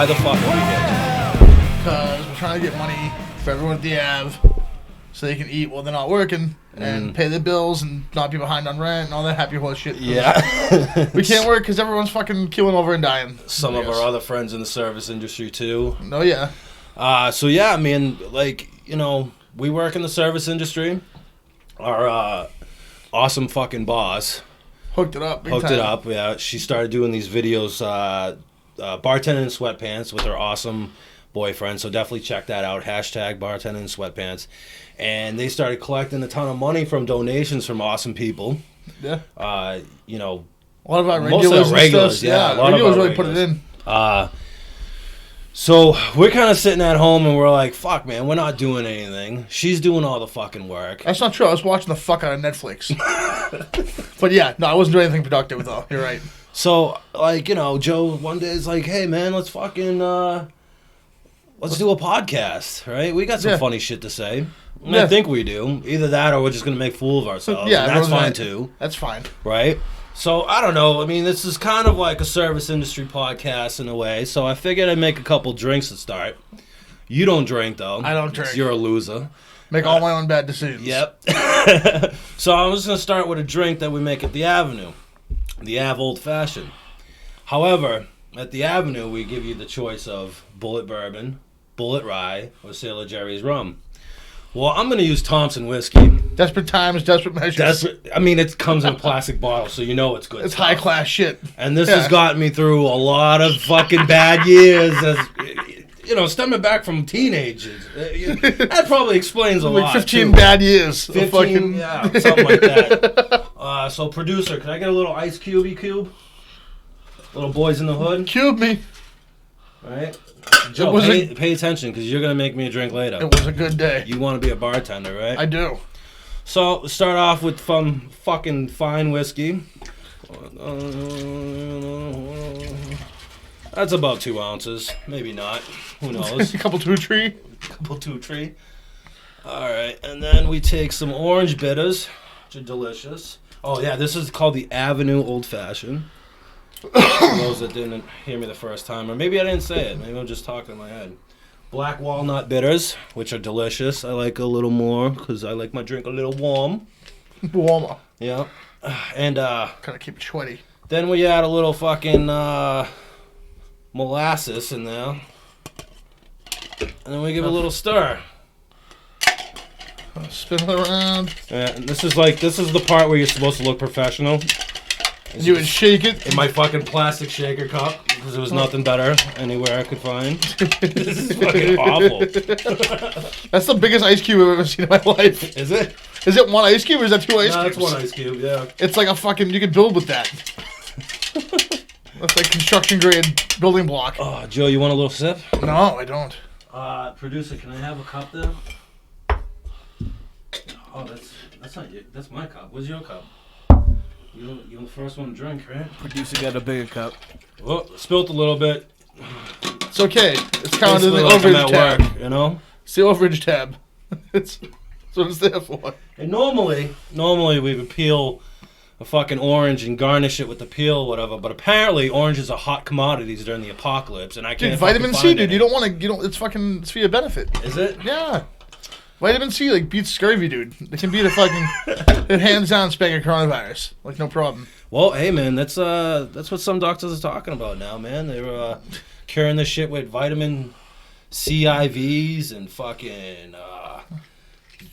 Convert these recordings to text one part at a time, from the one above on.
the fuck are we here? Because we're trying to get money for everyone at the Ave so they can eat while they're not working and pay their bills and not be behind on rent and all that happy horse shit. Yeah. We can't work because everyone's fucking killing over and dying. Some of our other friends in the service industry, too. Oh, yeah. So, yeah, I mean, like, you know, we work in the service industry. Our awesome fucking boss hooked it up. Yeah. She started doing these videos, bartending in sweatpants with her awesome boyfriend. So definitely check that out. Hashtag bartending in sweatpants. And they started collecting a ton of money from donations from awesome people. Yeah. You know, a lot of our regulars. Yeah, a lot of our really regulars. put it in. So we're kind of sitting at home and we're like, fuck, man, we're not doing anything. She's doing all the fucking work. That's not true. I was watching the fuck out of Netflix. But yeah, no, I wasn't doing anything productive though. You're right. So, like, you know, Joe one day is like, hey, man, let's fucking, let's do a podcast, right? We got some funny shit to say. And I think we do. Either that or we're just going to make fool of ourselves. Yeah, and that's fine too. That's fine. Right? So, I don't know. I mean, this is kind of like a service industry podcast in a way. So, I figured I'd make a couple drinks to start. You don't drink, though. I don't drink. You're a loser. Make all my own bad decisions. Yep. So, I'm just going to start with a drink that we make at the Avenue. The Ave Old Fashioned. However, at the Avenue, we give you the choice of Bullet Bourbon, Bullet Rye, or Sailor Jerry's Rum. Well, I'm going to use Thompson Whiskey. Desperate times, desperate measures. I mean, it comes in a plastic bottle, so you know it's good. It's high-class shit. And this has gotten me through a lot of fucking bad years, as you know, stemming back from teenagers. That probably explains a lot. 15 bad years. 15, yeah, something like that. So, producer, can I get a little ice cube? Little boys in the hood? Cube me. All right. Joe, pay attention, because you're going to make me a drink later. It was a good day. You want to be a bartender, right? I do. So, start off with some fucking fine whiskey. That's about 2 ounces. Maybe not. Who knows? A couple two tree. All right. And then we take some orange bitters, which are delicious. Oh, yeah. This is called the Avenue Old Fashioned. For those that didn't hear me the first time. Or maybe I didn't say it. Maybe I'm just talking in my head. Black walnut bitters, which are delicious. I like a little more because I like my drink a little warm. Warmer. Yeah. And, gotta keep it sweaty. Then we add a little fucking, molasses in there. And then we give it a little stir. Spin it around. Yeah, and this is the part where you're supposed to look professional. You would shake it. In my fucking plastic shaker cup, because there was nothing better anywhere I could find. This is fucking awful. That's the biggest ice cube I've ever seen in my life. Is it? Is it one ice cube or is that 2 ice cubes? No, it's 1 ice cube, yeah. It's like a fucking, you could build with that. That's like construction grade building block. Oh, Joe, you want a little sip? No, I don't. Producer, can I have a cup there? Oh, that's not you. That's my cup. Where's your cup? You're the first one to drink, right? Producer got a bigger cup. Well, spilt a little bit. It's okay. It's kind of the like overage tab. Work, you know? It's the overage tab. That's what it's there for. And normally we would peel a fucking orange and garnish it with the peel or whatever, but apparently oranges are hot commodities during the apocalypse, and I can't. Dude, vitamin C, dude. You don't want to. It's for your benefit. Is it? Yeah. Vitamin C beats scurvy, dude. It can beat it hands down spanking coronavirus. No problem. Well, hey man, that's what some doctors are talking about now, man. They're curing this shit with vitamin C IVs and fucking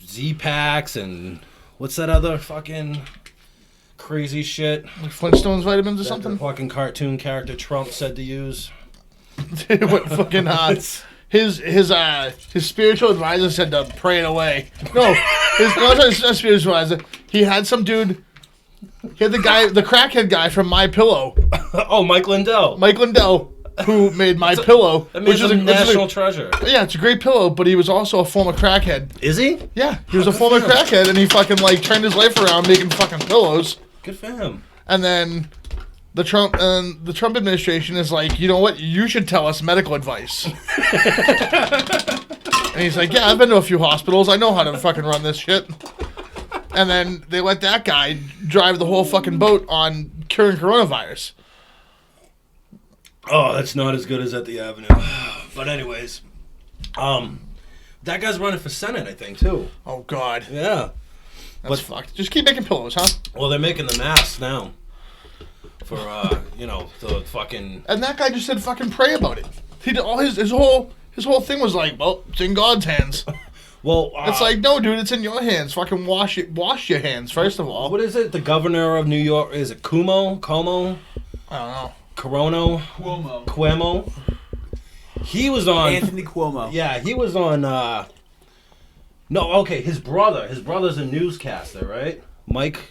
Z-Packs and what's that other fucking crazy shit? Like Flintstones vitamins or something? The fucking cartoon character Trump said to use. What fucking His spiritual advisor said to pray it away. No, his spiritual advisor. He had some dude. He had the crackhead guy from My Pillow. Oh, Mike Lindell. Mike Lindell, who made My Pillow, which is a national treasure. Yeah, it's a great pillow, but he was also a former crackhead. Is he? Yeah, he was a former crackhead, and he fucking turned his life around making fucking pillows. Good for him. And then the Trump administration is like, you know what? You should tell us medical advice. And he's like, yeah, I've been to a few hospitals. I know how to fucking run this shit. And then they let that guy drive the whole fucking boat on curing coronavirus. Oh, that's not as good as at the Avenue. But anyways, that guy's running for Senate, I think, too. Oh, God. Yeah. That's fucked. Just keep making pillows, huh? Well, they're making the masks now. For, the fucking... And that guy just said fucking pray about it. He did all his whole thing was like, well, it's in God's hands. Well, it's like, no, dude, it's in your hands. Fucking wash your hands, first of all. What is it? The governor of New York, is it Cuomo? I don't know. Cuomo. He was on... Anthony Cuomo. Yeah, he was on... No, okay, his brother's a newscaster, right? Mike,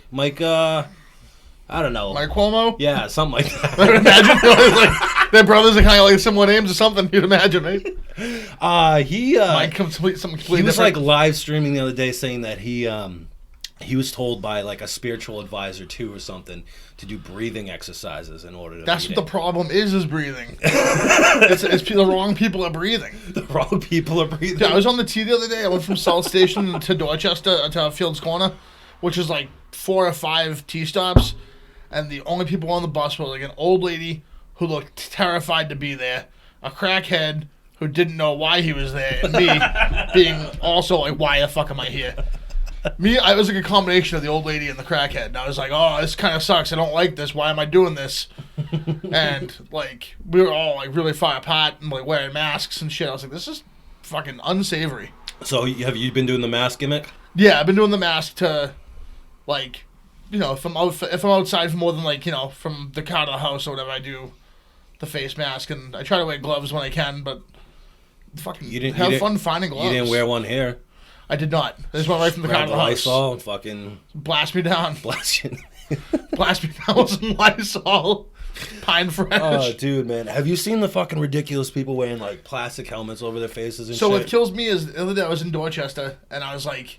I don't know. Mike Cuomo? Yeah, something like that. I would imagine like, their brothers are kind of like similar names or something, you'd imagine, right? Mike something completely he was different. like live streaming the other day saying that he was told by like a spiritual advisor too or something to do breathing exercises in order to That's what the problem is breathing. it's the wrong people are breathing. The wrong people are breathing. Yeah, I was on the T the other day. I went from South Station to Dorchester to Fields Corner, which is like 4 or 5 T stops. And the only people on the bus were like an old lady who looked terrified to be there, a crackhead who didn't know why he was there, and me being also like, why the fuck am I here? I was like a combination of the old lady and the crackhead. And I was like, oh, this kind of sucks. I don't like this. Why am I doing this? And like, we were all like really far apart and like wearing masks and shit. I was like, this is fucking unsavory. So have you been doing the mask gimmick? Yeah, I've been doing the mask to like... You know, if I'm outside for more than like, you know, from the car to the house or whatever, I do the face mask, and I try to wear gloves when I can, but fucking have fun finding gloves. You didn't wear one here. I did not. I just went right from the car to the house. Lysol and fucking blast me down. Blast you. Blast me down with some Lysol. Pine Fresh. Oh, dude, man. Have you seen the fucking ridiculous people wearing like plastic helmets over their faces and shit? So what kills me is the other day I was in Dorchester, and I was like...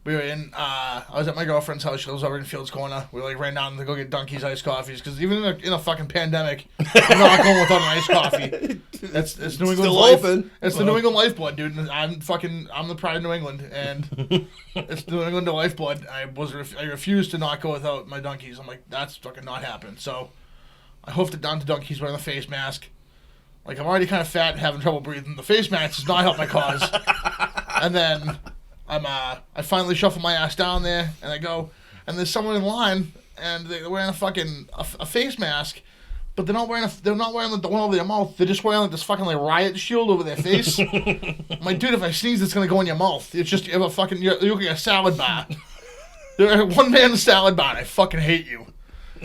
We were I was at my girlfriend's house. She lives over in Fields Corner. We like ran down to go get Donkey's iced coffees because even in a fucking pandemic, I'm not going without an iced coffee. It's New England's still life. open. It's the New England lifeblood, dude. And I'm the pride of New England, and it's New England lifeblood. I refused to not go without my Donkeys. I'm like, that's fucking not happening. So I hoofed it down to Donkeys wearing the face mask. Like, I'm already kind of fat and having trouble breathing. The face mask does not help my cause. And then I finally shuffle my ass down there, and I go, and there's someone in line, and they're wearing a face mask, but they're not wearing the one over their mouth. They're just wearing like this fucking like riot shield over their face. I'm like, dude, if I sneeze, it's gonna go in your mouth. It's just you're looking at a salad bar. You're a one-man salad bar. I fucking hate you.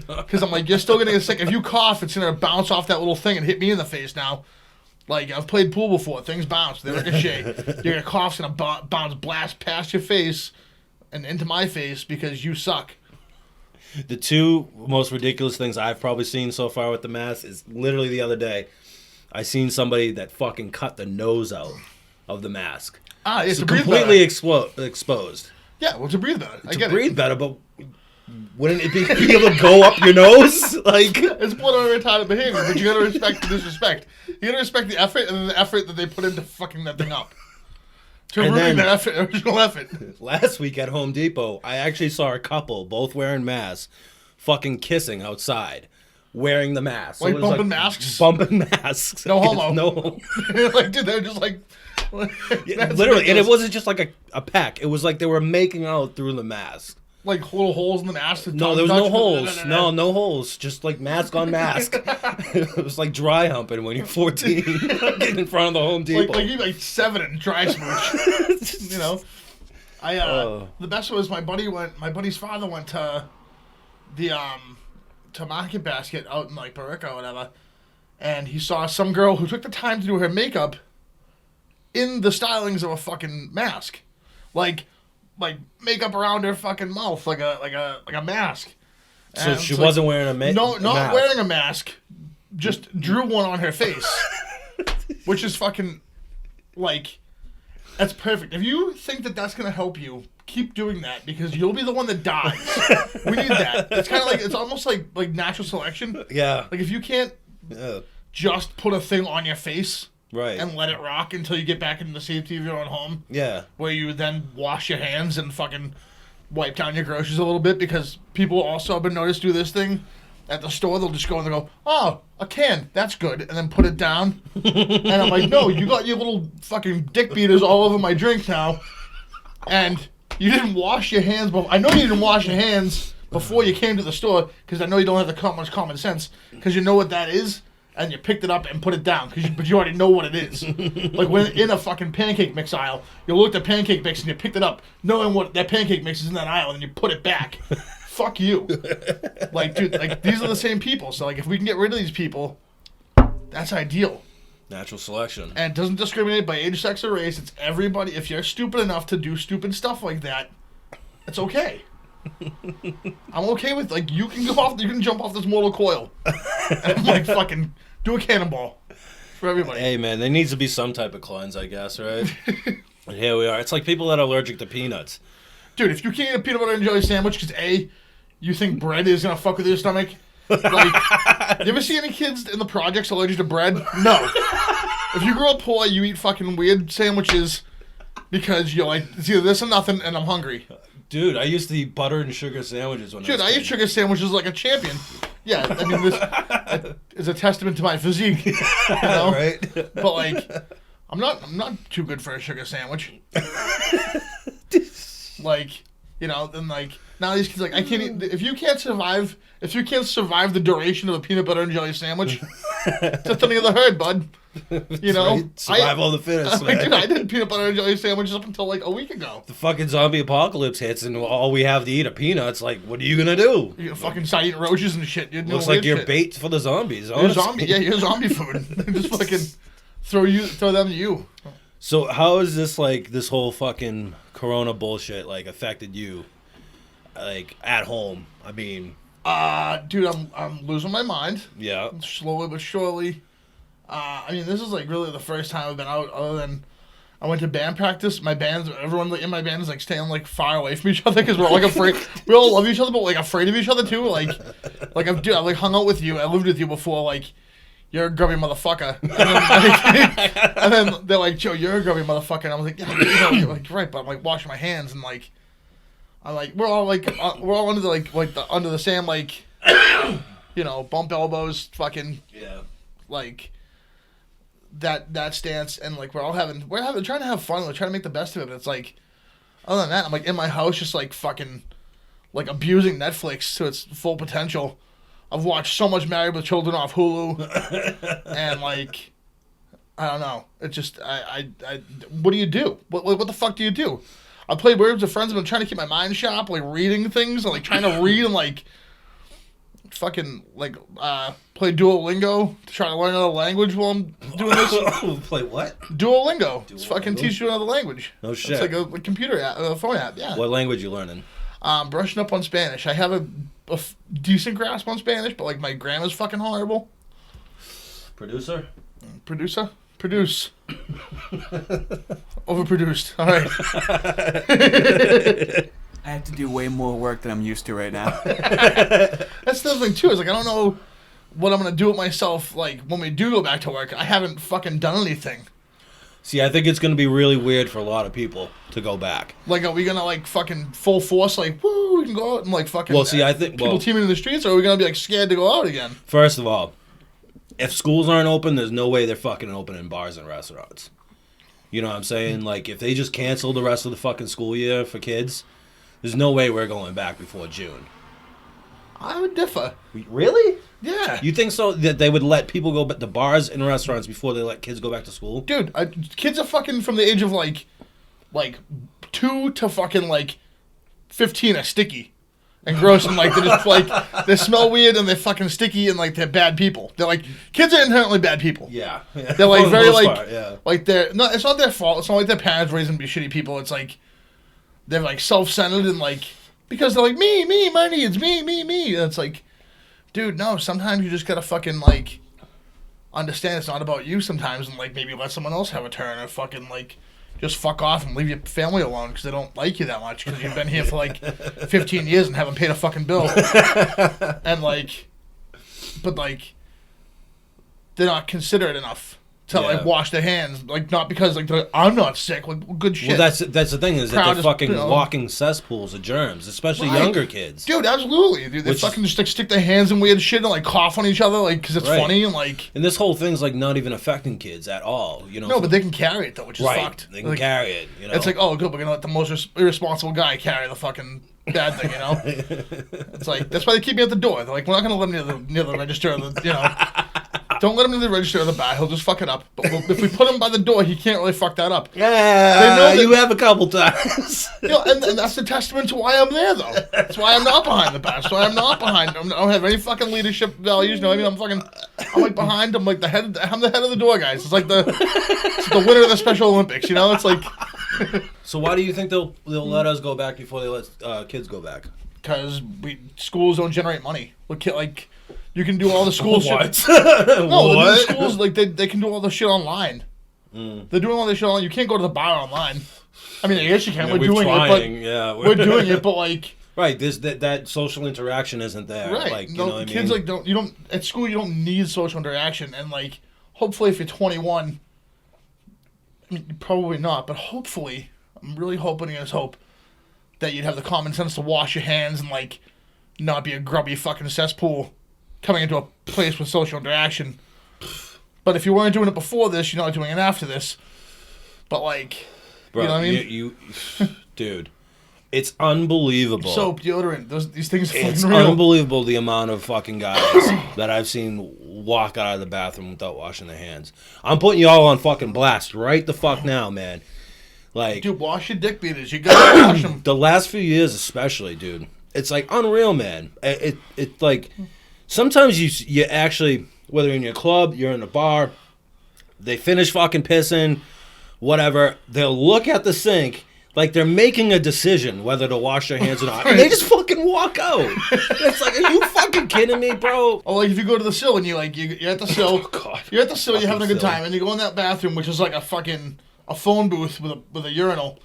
Because I'm like, you're still gonna get sick. If you cough, it's gonna bounce off that little thing and hit me in the face now. Like, I've played pool before. Things bounce. They ricochet. Your cough's going to bounce, blast past your face and into my face because you suck. The two most ridiculous things I've probably seen so far with the mask is literally the other day. I seen somebody that fucking cut the nose out of the mask. It's so completely exposed. Yeah, well, to breathe better. I get it. Breathe better, but... Wouldn't it be able to go up your nose? Like, it's borderline retarded behavior, but you gotta respect the disrespect. You gotta respect the effort and the effort that they put into fucking that thing up. To ruin that effort, original effort. Last week at Home Depot, I actually saw a couple, both wearing masks, fucking kissing outside, wearing the mask. Like bumping masks? Bumping masks. No homo. No. Like, dude, they're just like... Yeah, literally, and it wasn't just like a peck. It was like they were making out through the mask. Like little holes in the mask? No, there was no holes. No holes. Just like mask on mask. It was like dry humping when you're 14. Getting in front of the Home Depot. Like you're like 7 and dry smooch. You know? The best was my buddy's father went to the to Market Basket out in like Barica or whatever, and he saw some girl who took the time to do her makeup in the stylings of a fucking mask. Like makeup around her fucking mouth, like a mask. So she wasn't wearing a mask? No, not wearing a mask. Just drew one on her face. Which is fucking, like, that's perfect. If you think that that's going to help you, keep doing that, because you'll be the one that dies. We need that. It's kind of like, it's almost like natural selection. Yeah. Like, if you can't just put a thing on your face... Right. And let it rock until you get back into the safety of your own home. Yeah. Where you then wash your hands and fucking wipe down your groceries a little bit, because people also have been noticed do this thing. at the store, they'll just go and they go, oh, a can, that's good, and then put it down. And I'm like, no, you got your little fucking dick beaters all over my drink now, and you didn't wash your hands. I know you didn't wash your hands before you came to the store, because I know you don't have much common sense, because you know what that is, and you picked it up and put it down, but you already know what it is. Like when in a fucking pancake mix aisle, you looked at pancake mix and you picked it up, knowing what that pancake mix is in that aisle, and you put it back. Fuck you. Like, dude, like, these are the same people, so, like, if we can get rid of these people, that's ideal. Natural selection. And it doesn't discriminate by age, sex, or race. It's everybody. If you're stupid enough to do stupid stuff like that, it's okay. I'm okay with, like, you can jump off this mortal coil and, like, fucking do a cannonball for everybody. Hey, man, there needs to be some type of cleanse, I guess, right? And here we are. It's like people that are allergic to peanuts. Dude, if you can't eat a peanut butter and jelly sandwich because A, you think bread is gonna fuck with your stomach, like, you ever see any kids in the projects allergic to bread? No. If you grow up poor, you eat fucking weird sandwiches because you're like, it's either this or nothing, and I'm hungry. Dude, I used to eat butter and sugar sandwiches when I eat sugar sandwiches like a champion. Yeah, I mean, this is a testament to my physique, you know? Right? But, like, I'm not too good for a sugar sandwich. Like, you know, then, like, now these kids, like, I can't eat, if you can't survive the duration of a peanut butter and jelly sandwich, it's a thing of the herd, bud. You know? Right. Survival of the fittest, like, man. dude, I did peanut butter and jelly sandwiches up until, like, a week ago. The fucking zombie apocalypse hits and all we have to eat are peanuts. Like, what are you gonna do? You're gonna fucking start eating roaches and shit. You're Looks like you're bait for the zombies. You're zombie food. Just fucking throw them to you. So how is this, like, this whole fucking corona bullshit, like, affected you, like, at home? I mean, dude, I'm losing my mind. Yeah. Slowly but surely. I mean, this is, like, really the first time I've been out, other than I went to band practice. Everyone in my band is, like, staying, like, far away from each other because we're all, like, afraid. We all love each other, but, like, afraid of each other too. Like I've like hung out with you. I lived with you before. Like, you're a grubby motherfucker. And then they're like, Joe, you're a grubby motherfucker. And I was like, yeah, you know, like, right, but I'm, like, washing my hands and, like, we're all under the under the same, like, you know, bump elbows, fucking, yeah, like, that stance, and, like, we're trying to have fun. We're trying to make the best of it. But it's like, other than that, I'm, like, in my house, just, like, fucking, like, abusing Netflix to its full potential. I've watched so much Married with Children off Hulu, and, like, I don't know. It just, what do you do? What the fuck do you do? I played Words with Friends. I've been trying to keep my mind sharp, like, reading things, and, like, trying to read and, like, fucking, like, play Duolingo to try to learn another language while I'm doing this. Play what? Duolingo. It's fucking teach you another language. No shit. It's like a computer app, a phone app, yeah. What language you learning? Brushing up on Spanish. I have a decent grasp on Spanish, but, like, my grammar's fucking horrible. Produce. Overproduced. All right. I have to do way more work than I'm used to right now. That's the other thing, too, is, like, I don't know what I'm going to do with myself, like, when we do go back to work. I haven't fucking done anything. See, I think it's going to be really weird for a lot of people to go back. Like, are we going to, like, fucking full force, like, woo, we can go out and, like, fucking... Well, see, I think... People teaming in the streets, or are we going to be, like, scared to go out again? First of all, if schools aren't open, there's no way they're fucking opening bars and restaurants. You know what I'm saying? Like, if they just cancel the rest of the fucking school year for kids, there's no way we're going back before June. I would differ. Really? Yeah. You think so? That they would let people go to bars and restaurants before they let kids go back to school? Dude, kids are fucking from the age of, like 2 to fucking, like, 15 are sticky and gross, and, like, they're just, like, they smell weird and they're fucking sticky and, like, they're bad people. They're, like, kids are inherently bad people. Yeah. They're, like, very, like, part, yeah. Like, they're, no, it's not their fault. It's not like their parents raised them to be shitty people. It's, like, they're, like, self-centered and, like, because they're like, me, my needs, me. And it's like, dude, no, sometimes you just gotta fucking, like, understand it's not about you sometimes, and, like, maybe let someone else have a turn, or fucking, like, just fuck off and leave your family alone because they don't like you that much because you've been here for, like, 15 years and haven't paid a fucking bill. And, like, but, like, they're not considerate enough to like wash their hands, like not because like I'm not sick, like good shit. Well, that's the thing is that Crowd they're fucking is, walking cesspools of germs, especially younger kids. Dude, absolutely. Dude, they fucking just like stick their hands in weird shit and like cough on each other, like because it's funny and like. And this whole thing's like not even affecting kids at all, you know. No, but they can carry it though, which is fucked. They can like, carry it. You know, it's like, oh, good, we're gonna let the most irresponsible guy carry the fucking bad thing, you know. It's like that's why they keep me at the door. They're like, we're not gonna let him near the register, of the, you know. Don't let him in the register of the bar. He'll just fuck it up. But if we put him by the door, he can't really fuck that up. Yeah, you have a couple times. You know, and that's a testament to why I'm there, though. That's why I'm not behind the bar. That's why I'm not behind. I don't have any fucking leadership values. You know what I mean? I'm like behind. I'm like the head. I'm the head of the door, guys. It's like the winner of the Special Olympics. You know, it's like. So why do you think they'll let us go back before they let kids go back? Because schools don't generate money. Like. You can do all the school shit. No, the schools like they can do all the shit online. They're doing all this shit online. You can't go to the bar online. I mean, I guess you can. Yeah, we're doing it, but we're doing it. But like, right, that social interaction isn't there. Right, like, you no, know what kids I mean? like don't at school. You don't need social interaction, and like, hopefully, if you're 21, I mean, probably not, but hopefully, I'm really hoping against hope that you'd have the common sense to wash your hands and like, not be a grubby fucking cesspool. Coming into a place with social interaction. But if you weren't doing it before this, you're not doing it after this. But like, bro, you know what I mean? Dude, it's unbelievable. Soap, deodorant, these things are it's fucking real. Unbelievable the amount of fucking guys that I've seen walk out of the bathroom without washing their hands. I'm putting you all on fucking blast right the fuck now, man. Like, dude, wash your dick beaters. You gotta wash them. The last few years especially, dude. It's like unreal, man. It's like... Sometimes you actually, whether in your club, you're in a bar, they finish fucking pissing, whatever, they'll look at the sink like they're making a decision whether to wash their hands or not. And they just fucking walk out. It's like, are you fucking kidding me, bro? Or like if you go to the sill and you're at the sill, you're at the sill, you're having a good time, and you go in that bathroom, which is like a phone booth with a urinal.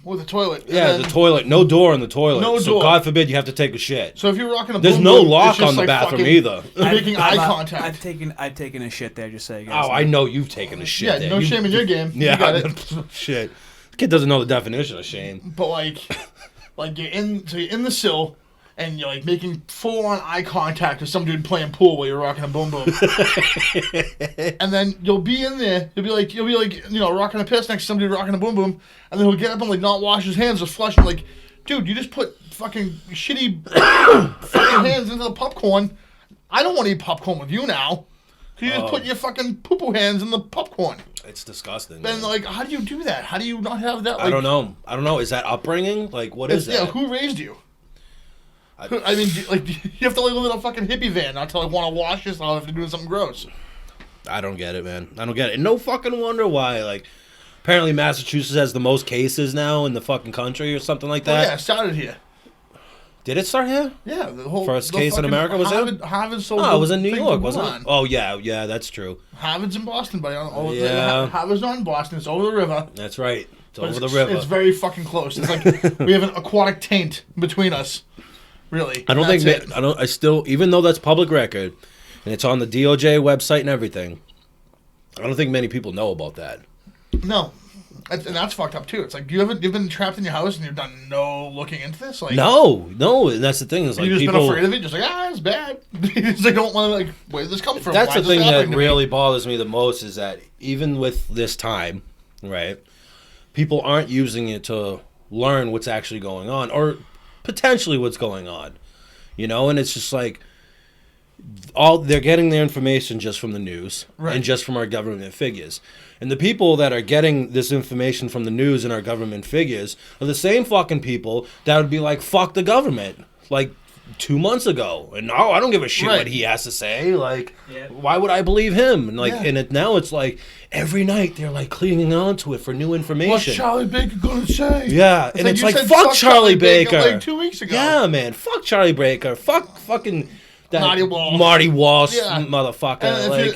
With a toilet. Yeah, the toilet. No door in the toilet. No so door. God forbid you have to take a shit. So if you're rocking a There's boom no boom, lock it's just on the like bathroom either. Making eye contact. I've taken a shit there, just so you guys Oh, know. I know you've taken a shit there. No shame in your game. Yeah, you got it. Shit. The kid doesn't know the definition of shame. But like you're in the sill and you're like making full on eye contact with some dude playing pool while you're rocking a boom boom. And then you'll be in there, you'll be like, you know, rocking a piss next to some dude rocking a boom boom, and then he'll get up and like not wash his hands, just flush, and like, dude, you just put fucking shitty fucking hands into the popcorn. I don't want to eat popcorn with you now. You just put your fucking poo-poo hands in the popcorn. It's disgusting. Then, like, how do you do that? How do you not have that? Like, I don't know. Is that upbringing? Like, what is that? Yeah, who raised you? I mean, like, you have to like live in a fucking hippie van not to like want to wash yourself after doing something gross. I don't get it, man. I don't get it. And no fucking wonder why. Like, apparently Massachusetts has the most cases now in the fucking country or something like that. Oh, yeah, it started here. Did it start here? Yeah, the whole first case in America was Harvard it? Oh, it was in New York, wasn't it? Oh yeah, that's true. Harvard's in Boston, buddy. Yeah. Harvard's not in Boston. It's over the river. That's right. It's over the river. It's very fucking close. It's like we have an aquatic taint between us. Really. I don't think. I still, even though that's public record, and it's on the DOJ website and everything, I don't think many people know about that. No. And that's fucked up too. It's like you've been trapped in your house and you've done no looking into this. Like no, and that's the thing. Is like you've just people been afraid of it. Just like it's bad. They don't want to like where did this come from? That's the thing that really bothers me the most is that even with this time, right, people aren't using it to learn what's actually going on or potentially what's going on, you know. And it's just like they're getting their information just from the news and just from our government figures. And the people that are getting this information from the news and our government figures are the same fucking people that would be like, fuck the government, like 2 months ago. And no, I don't give a shit what he has to say. Like, why would I believe him? And like, and now it's like every night they're like clinging on to it for new information. What's Charlie Baker gonna say? Yeah, and it's like, fuck Charlie Baker. Like 2 weeks ago. Yeah, man, fuck Charlie Baker. Fuck fucking... Marty Walsh, motherfucker.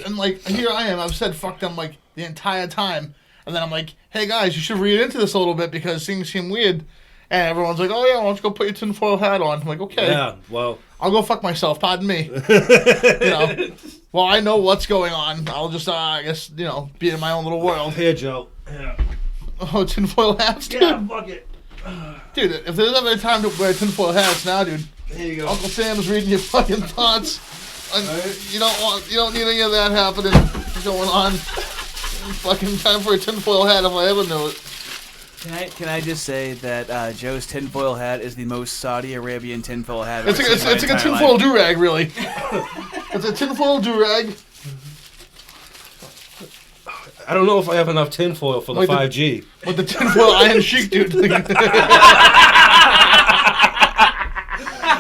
And here I am. I've said fuck them like the entire time, and then I'm like, hey guys, you should read into this a little bit because things seem weird. And everyone's like, oh yeah, why don't you go put your tinfoil hat on? I'm like, okay. Yeah, well, I'll go fuck myself. Pardon me. You know. Well, I know what's going on. I'll just, I guess, be in my own little world. Here, Joe. Yeah. Oh, tinfoil hats, dude. Yeah, fuck it. Dude, if there's ever a time to wear tinfoil hats now, dude. Here you go. Uncle Sam's reading your fucking thoughts. And Right. you don't need any of that happening, going on. Fucking time for a tinfoil hat if I ever knew it. Can I just say that Joe's tinfoil hat is the most Saudi Arabian tinfoil hat It's I've like, seen in it's my like a entire tinfoil life. do-rag, really. It's a tinfoil do-rag. I don't know if I have enough tinfoil for the Like the- 5G. With the tinfoil Iron Sheik, dude.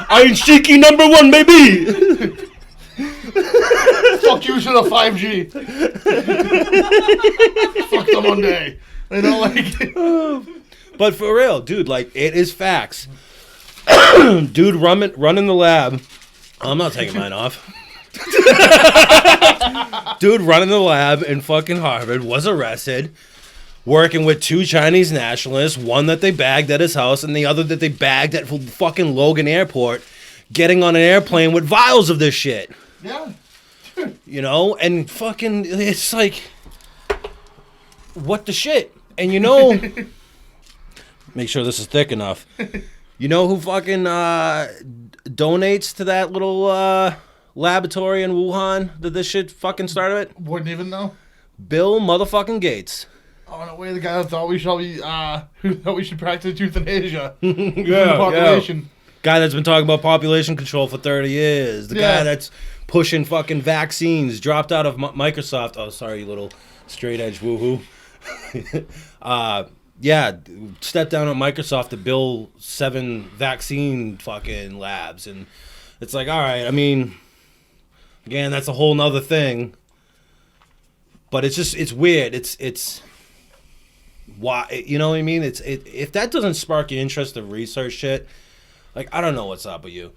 Iron Sheiky #1, baby! Fuck you to the 5G. Fuck them one day. But for real, dude, like, it is facts. Dude running the lab. I'm not taking mine off. Dude running the lab in fucking Harvard was arrested, working with 2 Chinese nationalists, one that they bagged at his house and the other that they bagged at fucking Logan Airport, getting on an airplane with vials of this shit. Yeah. And fucking, it's like, what the shit? And make sure this is thick enough. You know who fucking donates to that little laboratory in Wuhan that this shit fucking started at? Wouldn't even know. Bill motherfucking Gates. Oh, no way, the guy that thought we should practice euthanasia. Yeah, Population. Guy that's been talking about population control for 30 years. The Yeah. guy that's pushing fucking vaccines, dropped out of Microsoft. Oh, sorry, you little straight edge woohoo. Stepped down at Microsoft to build 7 vaccine fucking labs. And it's like, all right, I mean, again, that's a whole nother thing. But it's weird. It's why, you know what I mean? If that doesn't spark your interest to research shit, like, I don't know what's up with you.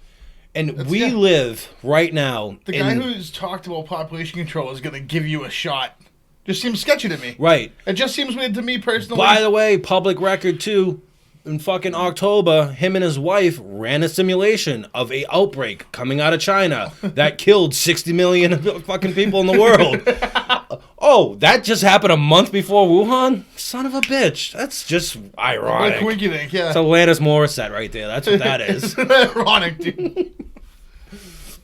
And we live right now. The guy who's talked about population control is going to give you a shot. Just seems sketchy to me. Right. It just seems weird to me personally. By the way, public record too, in fucking October, him and his wife ran a simulation of a outbreak coming out of China that killed 60 million fucking people in the world. Oh, that just happened a month before Wuhan? Son of a bitch. That's just ironic. Like winky dink, yeah. It's Alanis Morissette right there. That's what that is. Ironic, dude.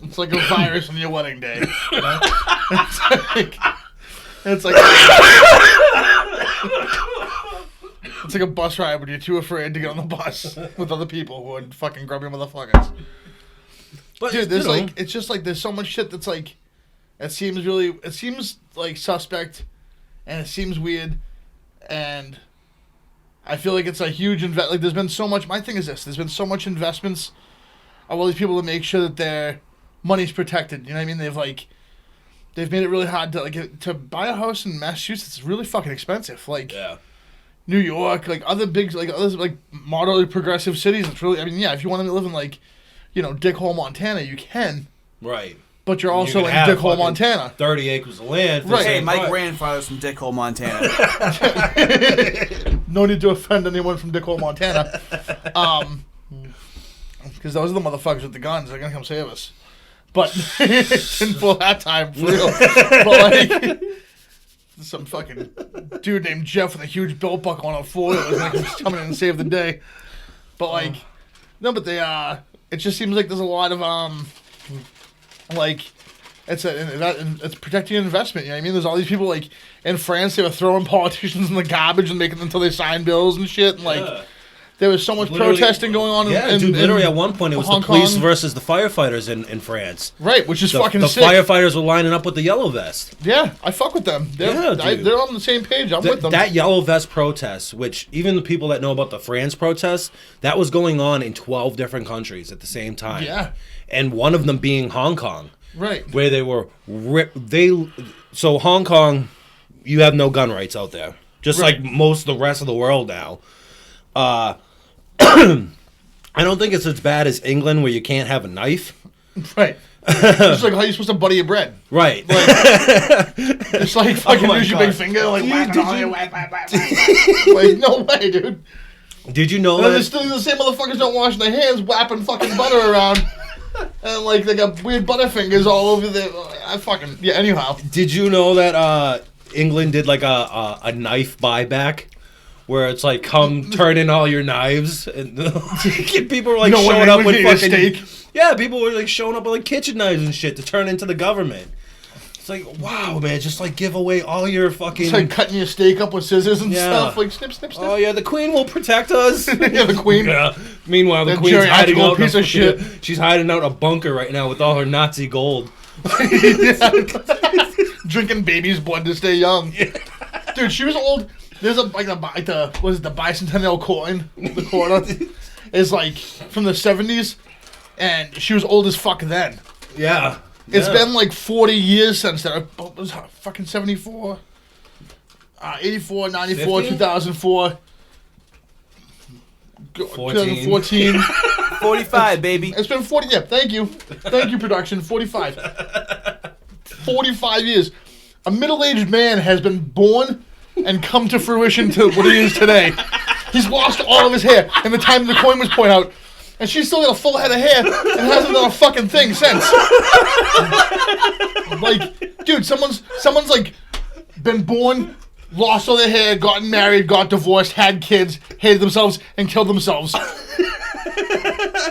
It's like a virus on your wedding day. You know? It's like it's like a bus ride when you're too afraid to get on the bus with other people who are fucking grubby motherfuckers. But, Dude, there's it's just like there's so much shit that's like it seems like suspect and it seems weird and I feel like it's a huge like there's been so much. My thing is this: there's been so much investments of all these people to make sure that their money's protected. You know what I mean? They've made it really hard to buy a house in Massachusetts. It's really fucking expensive. Like New York, like other big, like other like moderately progressive cities. It's really, I mean, yeah. If you want to live in like, Dickhole, Montana, you can. Right. But you're also can in have Dickhole, fucking Montana. 30 acres of land. For Right. the Hey, same my price. grandfather's from Dickhole, Montana. No need to offend anyone from Dickhole, Montana. Because those are the motherfuckers with the guns. They're gonna come save us. But tinfoil hat time for real. But like, some fucking dude named Jeff with a huge belt buckle on a foil is like just coming in and save the day. But like, no, but they it just seems like there's a lot of like. It's protecting investment. You know what I mean? There's all these people like in France. They were throwing politicians in the garbage and making them until they sign bills and shit. And like, there was so much protesting going on. Literally at one point it was Hong the police Kong. versus the firefighters in France. Right, which is The fucking sick. firefighters were lining up with the yellow vest. Yeah, I fuck with them. They're on the same page. I'm with them. That yellow vest protest, which even the people that know about the France protests, that was going on in 12 different countries at the same time. Yeah. And one of them being Hong Kong. Right. Where they were so Hong Kong, you have no gun rights out there. Just Right. like most of the rest of the world now. I don't think it's as bad as England where you can't have a knife. Right. It's like how you supposed to butter your bread. Right. It's like fucking my use your God. big finger, like Dude, whack it did on you- you, whack. Like no way, dude. Did you know And then that? there's still the same motherfuckers don't wash their hands, whapping fucking butter around. And like they got weird butterfingers all over there. Anyhow. Did you know that England did like a knife buyback? Where it's like, come turn in all your knives, and people were like showing up with fucking steak. Yeah, people were like showing up with like kitchen knives and shit to turn into the government. It's like, wow, man, just like give away all your fucking. It's like cutting your steak up with scissors and stuff, like snip, snip, snip. Oh yeah, the Queen will protect us. Yeah, the Queen. Yeah. Meanwhile, the Queen's hiding out. Piece of shit. She's hiding out a bunker right now with all her Nazi gold. Drinking baby's blood to stay young. Yeah. Dude, she was old. There's the bicentennial coin, the quarter, is like from the 70s, and she was old as fuck then. Yeah. It's been like 40 years since that. It was fucking 74, 84, 94, 50? 2004, 2014. 45, baby. It's been 40, yeah, thank you, production, 45. 45 years. A middle-aged man has been born and come to fruition to what he is today. He's lost all of his hair in the time the coin was pointed out, and she's still got a full head of hair and hasn't done a fucking thing since. Like, dude, someone's like been born, lost all their hair, gotten married, got divorced, had kids, hated themselves, and killed themselves.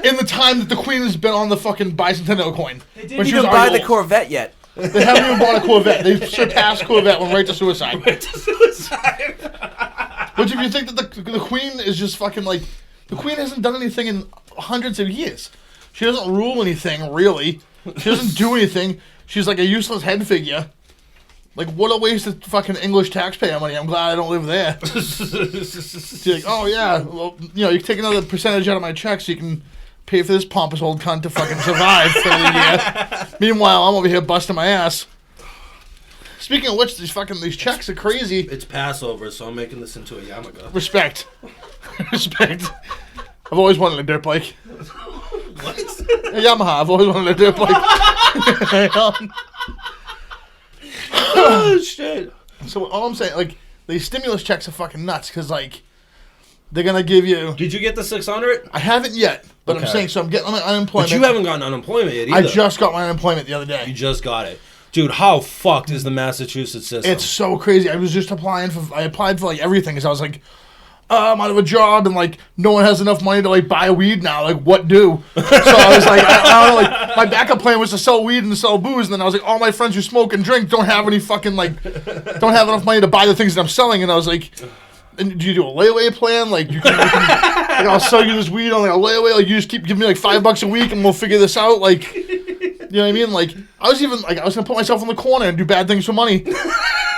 In the time that the Queen has been on the fucking bicentennial coin. They didn't even buy the Corvette yet. They haven't even bought a Corvette. They've surpassed Corvette, went right to suicide. Right to suicide. But if you think that the Queen is just fucking like... The Queen hasn't done anything in hundreds of years. She doesn't rule anything, really. She doesn't do anything. She's like a useless head figure. Like, what a waste of fucking English taxpayer money. I'm glad I don't live there. She's like, oh yeah, well, you know, you can take another percentage out of my check so you can pay for this pompous old cunt to fucking survive for the year. Meanwhile, I'm over here busting my ass. Speaking of which, these checks are crazy. It's Passover, so I'm making this into a yarmulke. Respect. Respect. I've always wanted a dirt bike. What? A Yamaha. I've always wanted a dirt bike. Oh shit. So all I'm saying, like, these stimulus checks are fucking nuts because, like, they're gonna give you. Did you get the 600? I haven't yet, but Okay. I'm saying so. I'm getting my unemployment. But you haven't gotten unemployment yet either. I just got my unemployment the other You day. just got it. Dude, how fucked is the Massachusetts system? It's so crazy. I was just applying for. I applied for like everything because I was like, I'm out of a job and like no one has enough money to like buy weed now. Like what do? So I was like, I don't know. Like my backup plan was to sell weed and sell booze, and then I was like, all my friends who smoke and drink don't have any fucking like, don't have enough money to buy the things that I'm selling, and I was like. And do you do a layaway plan? Like you can like, I'll sell you this weed on like a layaway. Like you just keep giving me like $5 a week, and we'll figure this out. Like, you know what I mean? Like I was gonna put myself in the corner and do bad things for money,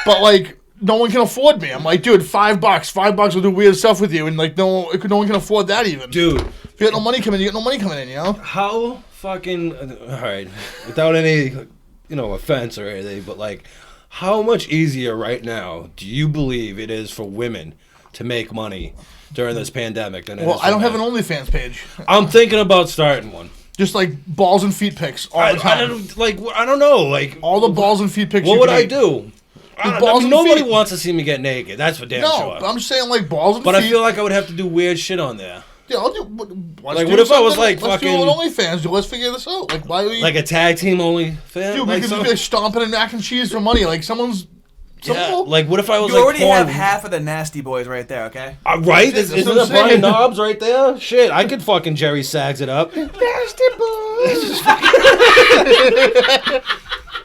but like no one can afford me. I'm like, dude, $5 will do weird stuff with you, and like no one can afford that even. Dude, if you get no money coming, you get no money coming in. You know? how fucking all right? Without any, offense or anything, but like, how much easier right now do you believe it is for women to make money during this pandemic than it is for I don't men? have an OnlyFans page. I'm thinking about starting one. Just like balls and feet pics all the time. I don't know. Like all the balls and feet pics. What would I do? Nobody feet. wants to see me get naked. That's for damn sure. No, I'm just saying like balls and feet. But I feel like I would have to do weird shit on there. Yeah, I'll do. What if I was like let's fucking? do an OnlyFans. Let's figure this out. Like why? Like a tag team OnlyFans? Dude, we could just be like stomping and mac and cheese for money. Like someone's. Yeah, like what if I was you like already porn? have half of the nasty boys right there, okay? Right? Isn't what I'm it Brian saying. Knobs right there? Shit, I could fucking Jerry Sags it up. Nasty boys.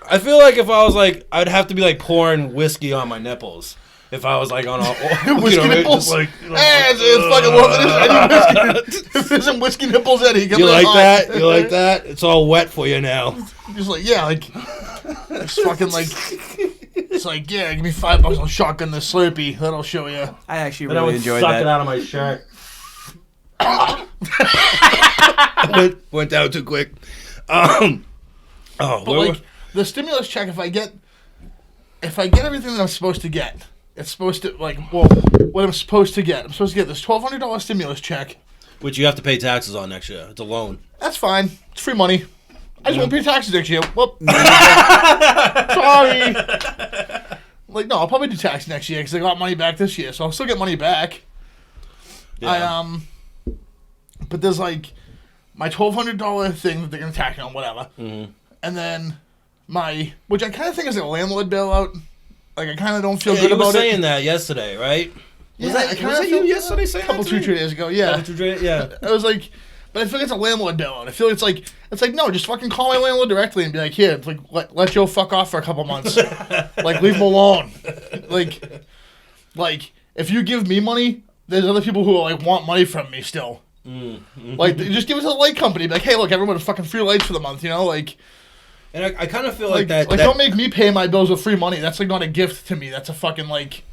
I feel like if I was like, I'd have to be like pouring whiskey on my nipples. If I was like on a whiskey nipples, like, it's fucking whiskey. If there's some whiskey nipples, Eddie, you like that? You like that? It's all wet for you now. Just like like it's fucking like. It's like, yeah, give me $5, I'll shotgun the Slurpee. That'll show you. I actually Then I really would enjoyed suck that. it out of my shirt. went down too quick. But like the stimulus check, if I get everything that I'm supposed to get, it's supposed to what I'm supposed to get. I'm supposed to get this $1,200 stimulus check, which you have to pay taxes on next year. It's a loan. That's fine. It's free money. I just won't pay taxes next year. Whoop. Sorry. Like, no, I'll probably do taxes next year because I got money back this year, so I'll still get money back. Yeah. But there's like, my $1,200 thing that they're gonna tack on, whatever, and then which I kind of think is a landlord bailout. Like I kind of don't feel good you about were it. saying that yesterday, right? Yeah, was that you yesterday saying a couple, that to me? 2 days ago? Yeah, Yeah. I was like, but I feel like it's a landlord bailout. I feel it's like no, just fucking call my landlord directly and be like, here, like let Joe fuck off for a couple months, like leave him alone, like if you give me money, there's other people who like want money from me still. Like just give it to the light company, be like, hey, look, everyone fucking free lights for the month, you know, like. And I kind of feel like that. Don't make me pay my bills with free money. That's like not a gift to me. That's a fucking like.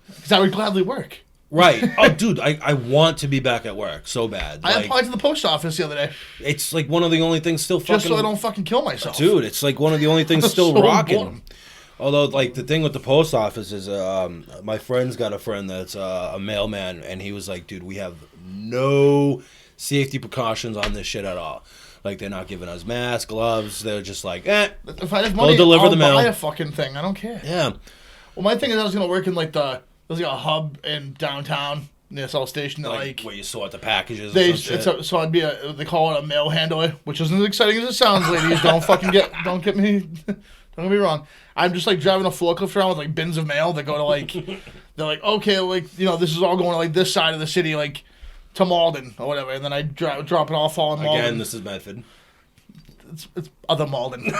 Because I would gladly work. Right. Oh, dude, I want to be back at work so bad. I applied to the post office the other day. It's like one of the only things still fucking. Just so I don't fucking kill myself. Dude, it's like one of the only things still So rocking. important. Although, like, the thing with the post office is, my friend's got a friend that's a mailman, and he was like, dude, we have no safety precautions on this shit at all. Like, they're not giving us masks, gloves. They're just like, If I have money, they'll deliver I'll the mail. buy a fucking thing. I don't care. Yeah. Well, my thing is I was going to work in, like, there's, like, a hub in downtown near South Station that, like where you sort the packages they, and some shit. so I'd be they call it a mail handler, which isn't as exciting as it sounds, ladies. Don't get me, don't get me wrong. I'm just, like, driving a forklift around with, like, bins of mail that go to, like, they're like, okay, like, you know, this is all going to, like, this side of the city, like, to Malden or whatever, and then I drop it off all in Malden. Again, this is Medford. It's other Malden.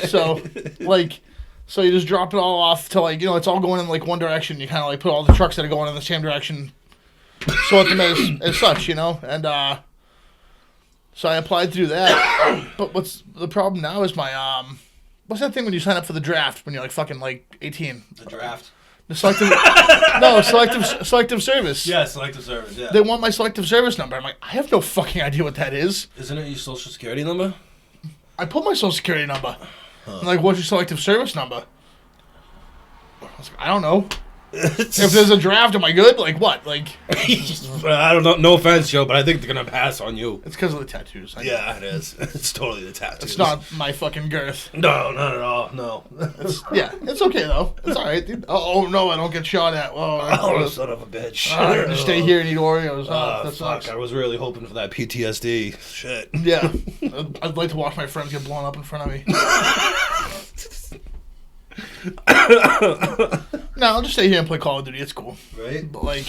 So you just drop it all off to, like, you know, it's all going in, like, one direction. You kind of, like, put all the trucks that are going in the same direction, sort them as such, you know? And, so I applied to do that. But what's the problem now is my, what's that thing when you sign up for the draft when you're, like, fucking, like, 18? The draft. The selective service. Yeah, selective service, yeah. They want my selective service number. I'm like, I have no fucking idea what that is. Isn't it your social security number? I put my social security number. I'm like, what's your selective service number? I was like, I don't know. If there's a draft, am I good? Like what? Like I don't know. No offense, Joe, but I think they're gonna pass on you. it's because of the tattoos. Yeah, it is. It's totally the tattoos. It's not my fucking girth. No, not at all. No. It's okay though. It's all right, dude. Oh no, I don't get shot at. Oh, son of a bitch. I just stay here and eat Oreos. Fuck, That sucks. I was really hoping for that PTSD. Shit. Yeah, I'd like to watch my friends get blown up in front of me. No, I'll just stay here and play Call of Duty. It's cool, Right? but like,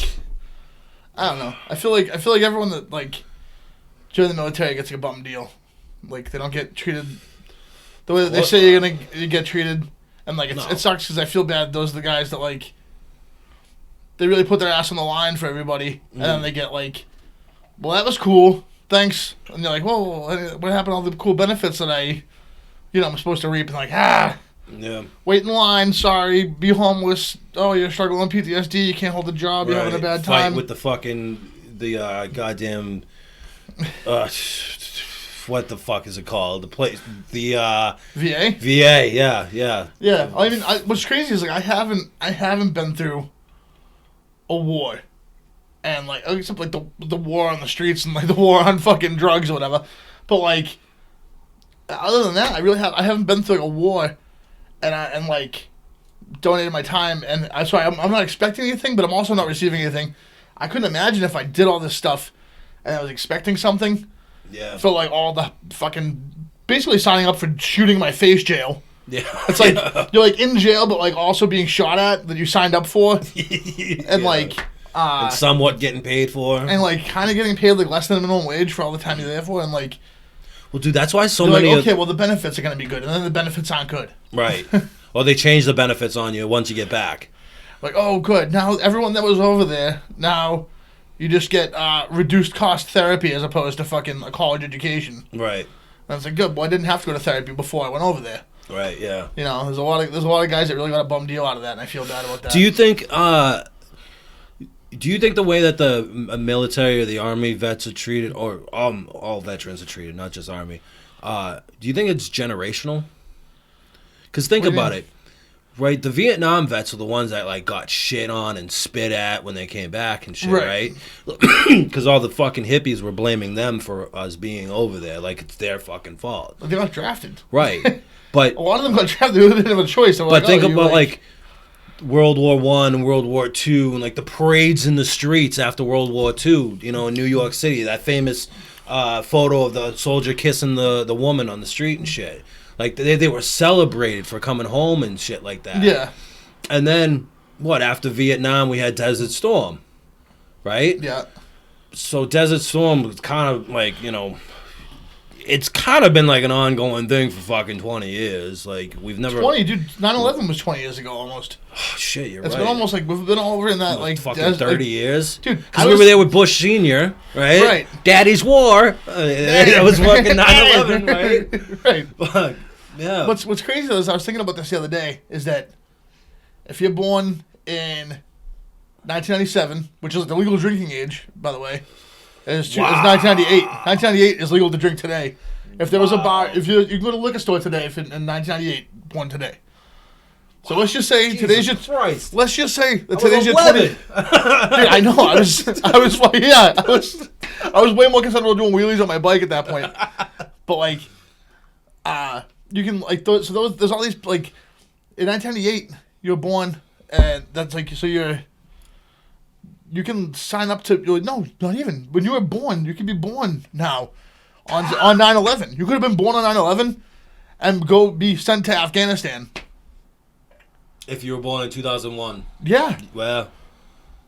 I don't know. I feel like everyone that like joined the military gets like a bum deal. Like they don't get treated the way that they say you're gonna get treated, and like it sucks because I feel bad. Those are the guys that like they really put their ass on the line for everybody, and then they get like, well, that was cool, thanks, and you're like, whoa, what happened to all the cool benefits that I'm supposed to reap? And like, Yeah. wait in line, sorry, be homeless. Oh, you're struggling with PTSD, you can't hold a job, you're having a bad time. Fight with the goddamn what the fuck is it called? The place, the VA. VA. Yeah. Yeah, I mean, what's crazy is like I haven't been through a war, and like except like the war on the streets and like the war on fucking drugs or whatever. But like, other than that, I haven't been through like a war, and like donated my time, and I'm not expecting anything, but I'm also not receiving anything. I couldn't imagine if I did all this stuff and I was expecting something. Yeah. For like all the fucking basically signing up for shooting my face jail. Yeah. It's like you're like in jail, but like also being shot at that you signed up for, and like and somewhat getting paid for, and like kind of getting paid like less than the minimum wage for all the time you're there for, and like. Well, dude, that's why so you're many. Like, okay, well the benefits are gonna be good, and then the benefits aren't good. Right. Well, they change the benefits on you once you get back. Like, oh, good. Now everyone that was over there now. You just get reduced cost therapy as opposed to fucking a college education. Right. And it's like, good. Well, I didn't have to go to therapy before I went over there. Right. Yeah. You know, there's a lot of guys that really got a bum deal out of that, and I feel bad about that. Do you think the way that the military or the army vets are treated, or all veterans are treated, not just army, do you think it's generational? Because think about it. Right, the Vietnam vets are the ones that like got shit on and spit at when they came back and shit, right? Because all the fucking hippies were blaming them for us being over there, like it's their fucking fault. They got drafted, right? But a lot of them got drafted. They didn't have a choice. But like, think about like World War I and World War II, and like the parades in the streets after World War II. You know, in New York City, that famous photo of the soldier kissing the woman on the street and shit. Like they were celebrated for coming home and shit like that. Yeah. And then after Vietnam we had Desert Storm, right? Yeah. So Desert Storm was kind of like, it's kind of been like an ongoing thing for fucking 20 years. Like, we've never... 20, dude. 9/11 was 20 years ago, almost. Oh, shit, you're right. It's been almost like, we've been over in that, like... Fucking 30 years? Dude, because we were there with Bush Sr., right? Right. Daddy's War. That was fucking 9/11, right? Right. But, yeah. What's crazy is, I was thinking about this the other day, is that if you're born in 1997, which is the legal drinking age, by the way... It's 1998. 1998 is legal to drink today. If there was a bar, if you go to a liquor store today, if in 1998, born today. So let's just say today's your. Christ. Let's just say that I today's was your 20. 11. Dude, I know. I was way more concerned about doing wheelies on my bike at that point. But like, you can like there's all these like, in 1998 you were born, and that's like you can sign up to... No, not even. When you were born, you can be born now on 9/11. You could have been born on 9/11 and go be sent to Afghanistan. If you were born in 2001. Yeah. Well,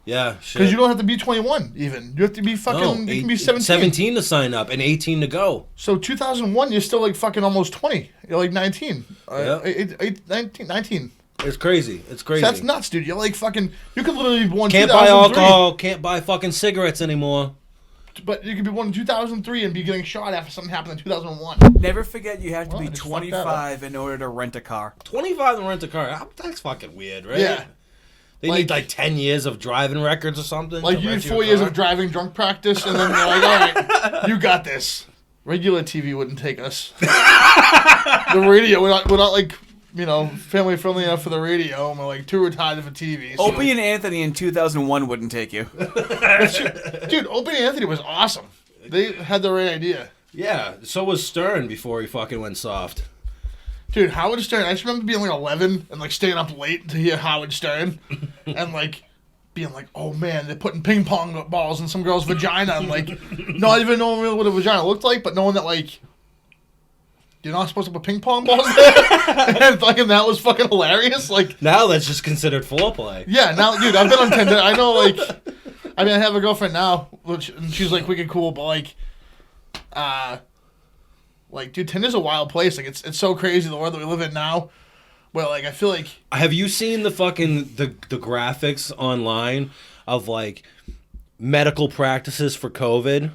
yeah, shit. Because you don't have to be 21 even. You have to be fucking... you can be 17. 17 to sign up and 18 to go. So 2001, you're still like fucking almost 20. You're like 19. Yeah. 19. It's crazy. It's crazy. So that's nuts, dude. You're like fucking... You could literally be born in Can't 2003. buy alcohol. Can't buy fucking cigarettes anymore. But you could be born in 2003 and be getting shot after something happened in 2001. Never forget you have to be I just fucked that 25 in order to rent a car. 25 to rent a car. That's fucking weird, right? Yeah. They need like 10 years of driving records or something. Like, you need 4 years of driving drunk practice, and then they're like, all right, you got this. Regular TV wouldn't take us. The radio, we're not like, family friendly enough for the radio, and we're like too retarded for TV. So. Opie and Anthony in 2001 wouldn't take you. Dude, Opie and Anthony was awesome. They had the right idea. Yeah, so was Stern before he fucking went soft. Dude, Howard Stern, I just remember being like 11 and like staying up late to hear Howard Stern and like being like, oh man, they're putting ping pong balls in some girl's vagina and like not even knowing what a vagina looked like, but knowing that like you're not supposed to put ping pong balls there. And fucking that was fucking hilarious. Like, now that's just considered foreplay. yeah, now, dude, I've been on Tinder. I know, like, I have a girlfriend now, and she's like wicked cool, but like, dude, Tinder's a wild place. Like, it's so crazy the world that we live in now. Where like I feel like. Have you seen the fucking the graphics online of like medical practices for COVID?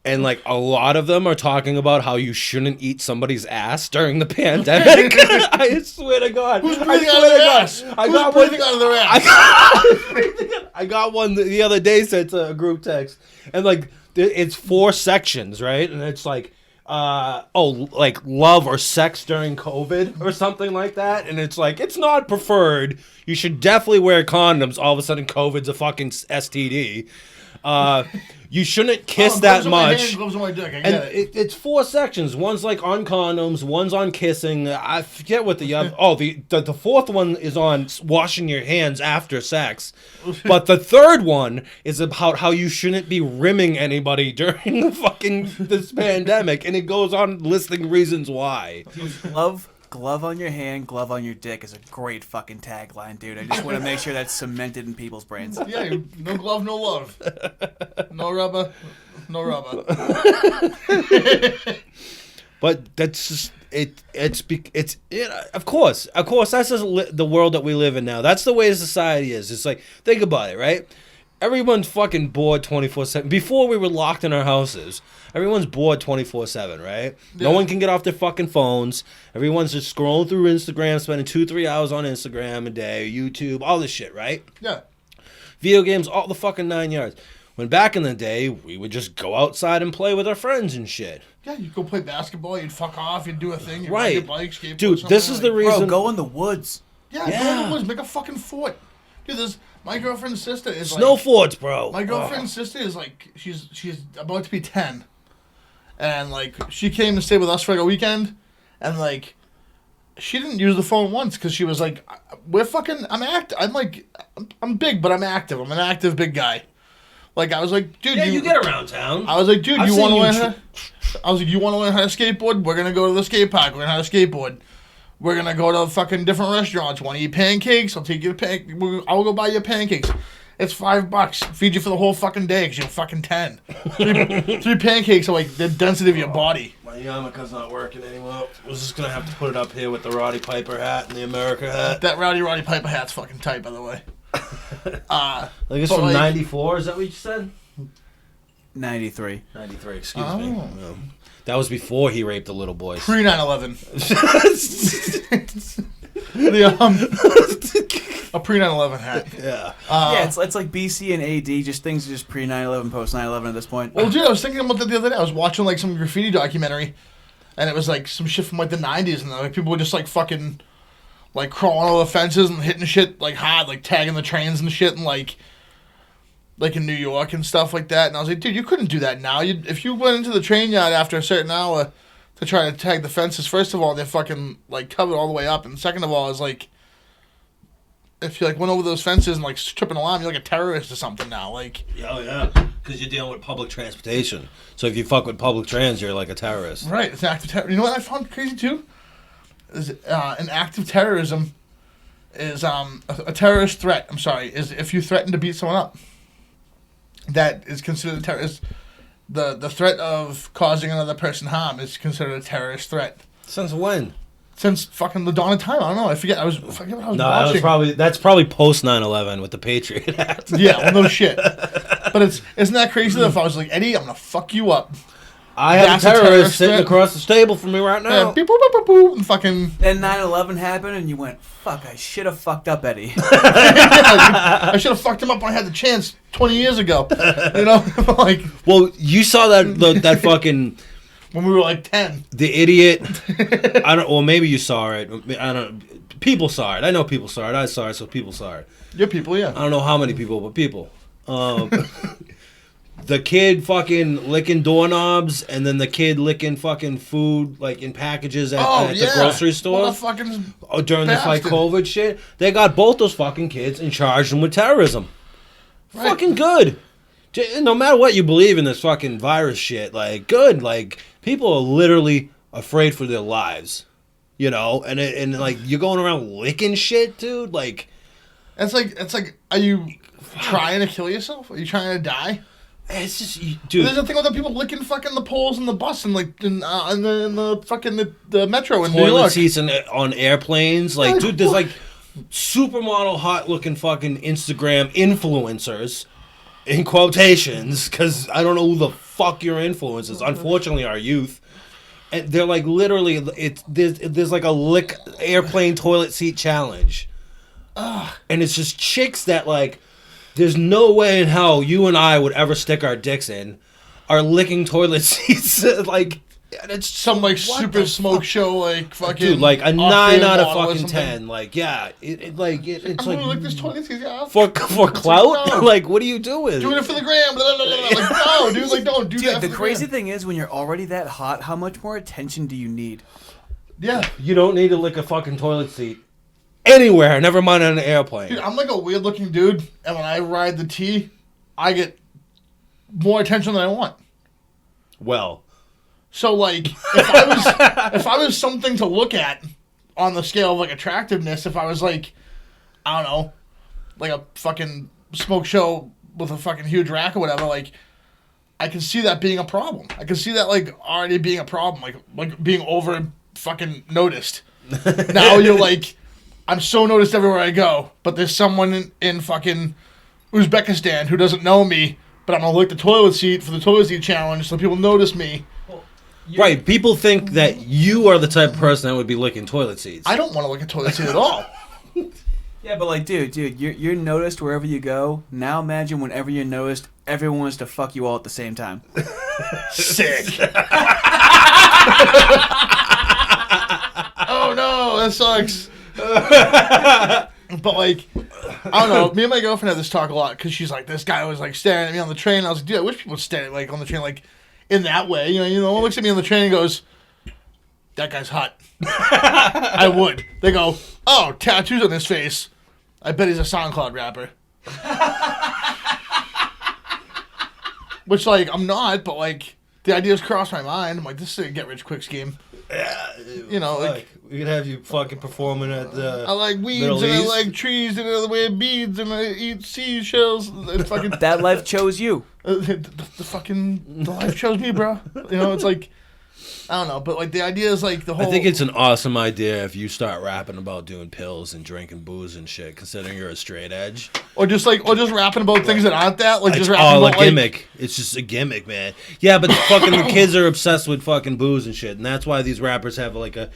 And, like, a lot of them are talking about how you shouldn't eat somebody's ass during the pandemic. I swear to God. Who's breathing out of their ass? Who's breathing out of their ass? I got one the other day sent to a group text. And, like, it's 4 sections, right? And it's like, like love or sex during COVID or something like that. And it's like, it's not preferred. You should definitely wear condoms. All of a sudden, COVID's a fucking STD. You shouldn't kiss that much. Gloves on my dick. I And get it. it's 4 sections. One's like on condoms. One's on kissing. I forget what the other. Oh, the 4th one is on washing your hands after sex. But the 3rd one is about how you shouldn't be rimming anybody during this pandemic, and it goes on listing reasons why. Glove on your hand, glove on your dick is a great fucking tagline, dude. I just want to make sure that's cemented in people's brains. Yeah, no glove, no love. No rubber, no rubber. But that's just of course that's just the world that we live in now. That's the way society is. It's like, think about it, right? Everyone's fucking bored 24/7. Before we were locked in our houses, everyone's bored 24/7, right? Yeah. No one can get off their fucking phones. Everyone's just scrolling through Instagram, spending 2-3 hours on Instagram a day, YouTube, all this shit, right? Yeah. Video games, all the fucking 9 yards. When back in the day, we would just go outside and play with our friends and shit. Yeah, you'd go play basketball, you'd fuck off, you'd do a thing, you'd right. ride your bike, skateboard. Dude, this is the reason. Bro, go in the woods. Yeah, go in the woods, make a fucking fort. Dude, my girlfriend's sister is Snow like... forts, bro. My girlfriend's sister is like, she's about to be 10. And like, she came to stay with us for like a weekend. And like, she didn't use the phone once because she was like, I'm big, but I'm active. I'm an active big guy. Like, I was like, dude, Yeah, you get around town. I was like, dude, I've you seen want to you learn how? I was like, you want to learn how to skateboard? We're gonna go to the skate park. We're gonna have a skateboard. We're gonna go to fucking different restaurants. Want to eat pancakes? I'll take you to I'll go buy you pancakes. It's $5. Feed you for the whole fucking day because you're fucking 10. Three pancakes are like the density of your body. My yarmulke's not working anymore. I was just gonna have to put it up here with the Roddy Piper hat and the America hat. That Roddy Piper hat's fucking tight, by the way. Like it's from '94. Is that what you said? 93. 93. Excuse me. No. That was before he raped the little boys. Pre 9/11. A pre 9/11 hat. Yeah. Yeah, it's like BC and AD, just things just pre 9/11, post 9/11 at this point. Well, dude, I was thinking about that the other day. I was watching like some graffiti documentary, and it was like some shit from like the 90s, and like people were just like fucking like crawling over the fences and hitting shit like hard, like tagging the trains and shit, and like in New York and stuff like that. And I was like, dude, you couldn't do that now. If you went into the train yard after a certain hour to try to tag the fences, first of all, they're fucking like covered all the way up, and second of all, is like if you like went over those fences and like tripping an alarm, you're like a terrorist or something now. Like, oh yeah, because you're dealing with public transportation. So if you fuck with public trans, you're like a terrorist. Right, it's an act of terror. You know what I found crazy too? Is an act of terrorism is a terrorist threat. I'm sorry, is if you threaten to beat someone up. That is considered a terrorist. The threat of causing another person harm is considered a terrorist threat. Since when? Since fucking the dawn of time. I don't know. I forget what I was watching. That's probably post 9/11 with the Patriot Act. Yeah, well, no shit. But isn't that crazy that if I was like, Eddie, I'm gonna fuck you up. I have a terrorist sitting across the table from me right now. Beep, boop, boop, boop, boop, and fucking. Then 9/11 happened, and you went, "Fuck! I should have fucked up Eddie." I should have fucked him up when I had the chance 20 years ago. You know, like. Well, you saw that fucking. When we were like 10. The idiot. I don't. Well, maybe you saw it. I don't. People saw it. I know people saw it. I saw it, so people saw it. Your people, yeah. I don't know how many people, but people. The kid fucking licking doorknobs, and then the kid licking fucking food like in packages at the grocery store. What a fucking during this like COVID shit. They got both those fucking kids and charged them with terrorism. Right. Fucking good. No matter what you believe in this fucking virus shit, like good. Like people are literally afraid for their lives, you know. And like you're going around licking shit, dude. Like it's like, are you trying to kill yourself? Are you trying to die? It's just, dude. There's a thing with the people licking fucking the poles in the bus and like in the fucking the metro in New York. Toilet seats on airplanes, like yeah, dude. There's like supermodel hot looking fucking Instagram influencers, in quotations, because I don't know who the fuck your influencers. Unfortunately, our youth, and they're like literally there's like a lick airplane toilet seat challenge, and it's just chicks that like. There's no way in hell you and I would ever stick our dicks in, are licking toilet seats like it's some like super smoke show like fucking dude like a 9 out of fucking 10 like yeah it's like I'm gonna lick this toilet seat yeah. for clout no. Like what are you doing? Doing it for the gram. Blah, blah, blah, blah. Like no, dude, like don't do that. The crazy thing is when you're already that hot, how much more attention do you need? Yeah, you don't need to lick a fucking toilet seat. Anywhere, never mind on an airplane. Dude, I'm like a weird looking dude, and when I ride the T, I get more attention than I want. Well, so like if I was something to look at on the scale of like attractiveness, if I was like I don't know, like a fucking smoke show with a fucking huge rack or whatever, like I can see that being a problem. I can see that like already being a problem, like being over fucking noticed. Now you're like. I'm so noticed everywhere I go, but there's someone in fucking Uzbekistan who doesn't know me, but I'm gonna lick the toilet seat for the toilet seat challenge so people notice me. Well, right, people think that you are the type of person that would be licking toilet seats. I don't want to lick a toilet seat at all. Yeah, but like, dude, you're noticed wherever you go. Now imagine whenever you're noticed, everyone wants to fuck you all at the same time. Sick. Oh no, that sucks. But like I don't know, me and my girlfriend have this talk a lot because she's like, this guy was like staring at me on the train. I was like, dude, I wish people would stare like on the train like in that way, you know, one looks at me on the train and goes, that guy's hot. I would. They go, oh, tattoos on his face, I bet he's a SoundCloud rapper. Which, like, I'm not, but, like, the ideas cross my mind. I'm like, this is a get-rich-quick scheme. Yeah, You know, like... We could have you fucking performing at the I like weeds, Middle and East. I like trees, and I wear beads, and I eat seashells. And fucking... That life chose you. The life chose me, bro. You know, it's like... I don't know, but, like, the idea is, like, the whole... I think it's an awesome idea if you start rapping about doing pills and drinking booze and shit, considering you're a straight edge. Or just rapping about things that aren't that. Like, It's just rapping all about, a gimmick. It's just a gimmick, man. Yeah, but the kids are obsessed with fucking booze and shit, and that's why these rappers have, like, a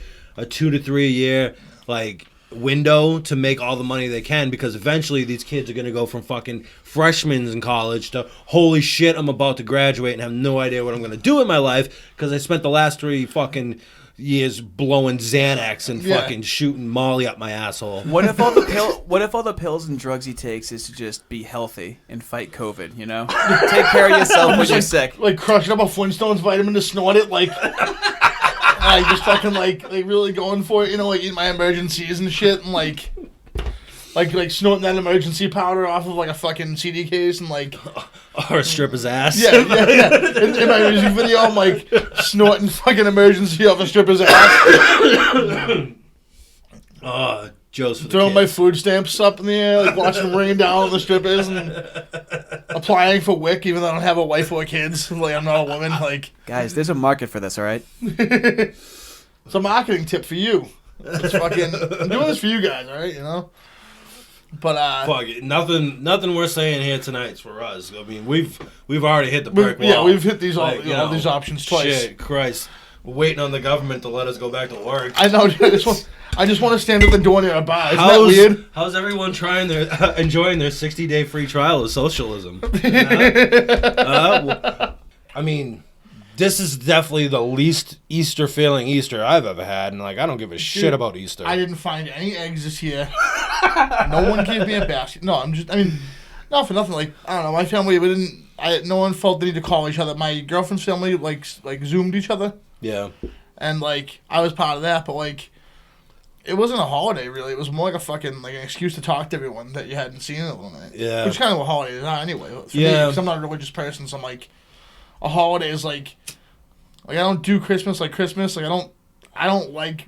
2 to 3 year, like, window to make all the money they can, because eventually these kids are going to go from fucking freshmen in college to holy shit, I'm about to graduate and have no idea what I'm going to do in my life because I spent the last 3 fucking years blowing Xanax and fucking shooting Molly up my asshole. What if all the pills and drugs he takes is to just be healthy and fight COVID, you know? Take care of yourself when you're sick. Like crushing up a Flintstones vitamin to snort it, like just fucking like really going for it, you know, like eating my emergencies and shit, and like snorting that emergency powder off of like a fucking CD case and like Or a stripper's ass. yeah. In my music video, I'm like snorting fucking emergency off a stripper's ass. Joe's for the Throwing my kids. food stamps up in the air, like watching them rain down on the strippers, and applying for WIC even though I don't have a wife or kids. Like I'm not a woman. Like Guys, there's a market for this, all right? it's a marketing tip for you. It's fucking I'm doing this for you guys, all right? You know. But Fuck it. Nothing we're saying here tonight's for us. I mean, we've already hit the brick wall. yeah, we've hit these all, Like, all these options twice. Shit, Christ. We're waiting on the government to let us go back to work. I know. I just want to stand at the door near a bar. Isn't that weird? How's everyone enjoying their 60-day free trial of socialism? I mean, this is definitely the least Easter feeling Easter I've ever had, and like I don't give a shit about Easter. I didn't find any eggs this year. No one gave me a basket. No, not for nothing. Like I don't know, my family no one felt the need to call each other. My girlfriend's family like Zoomed each other. Yeah. And like I was part of that, but like it wasn't a holiday really. It was more like a fucking like an excuse to talk to everyone that you hadn't seen in a little night. Yeah. Which kind of a holiday is not anyway. For me, Yeah. 'cause I'm not a religious person, so I'm like a holiday is like I don't do Christmas like Christmas. Like I don't like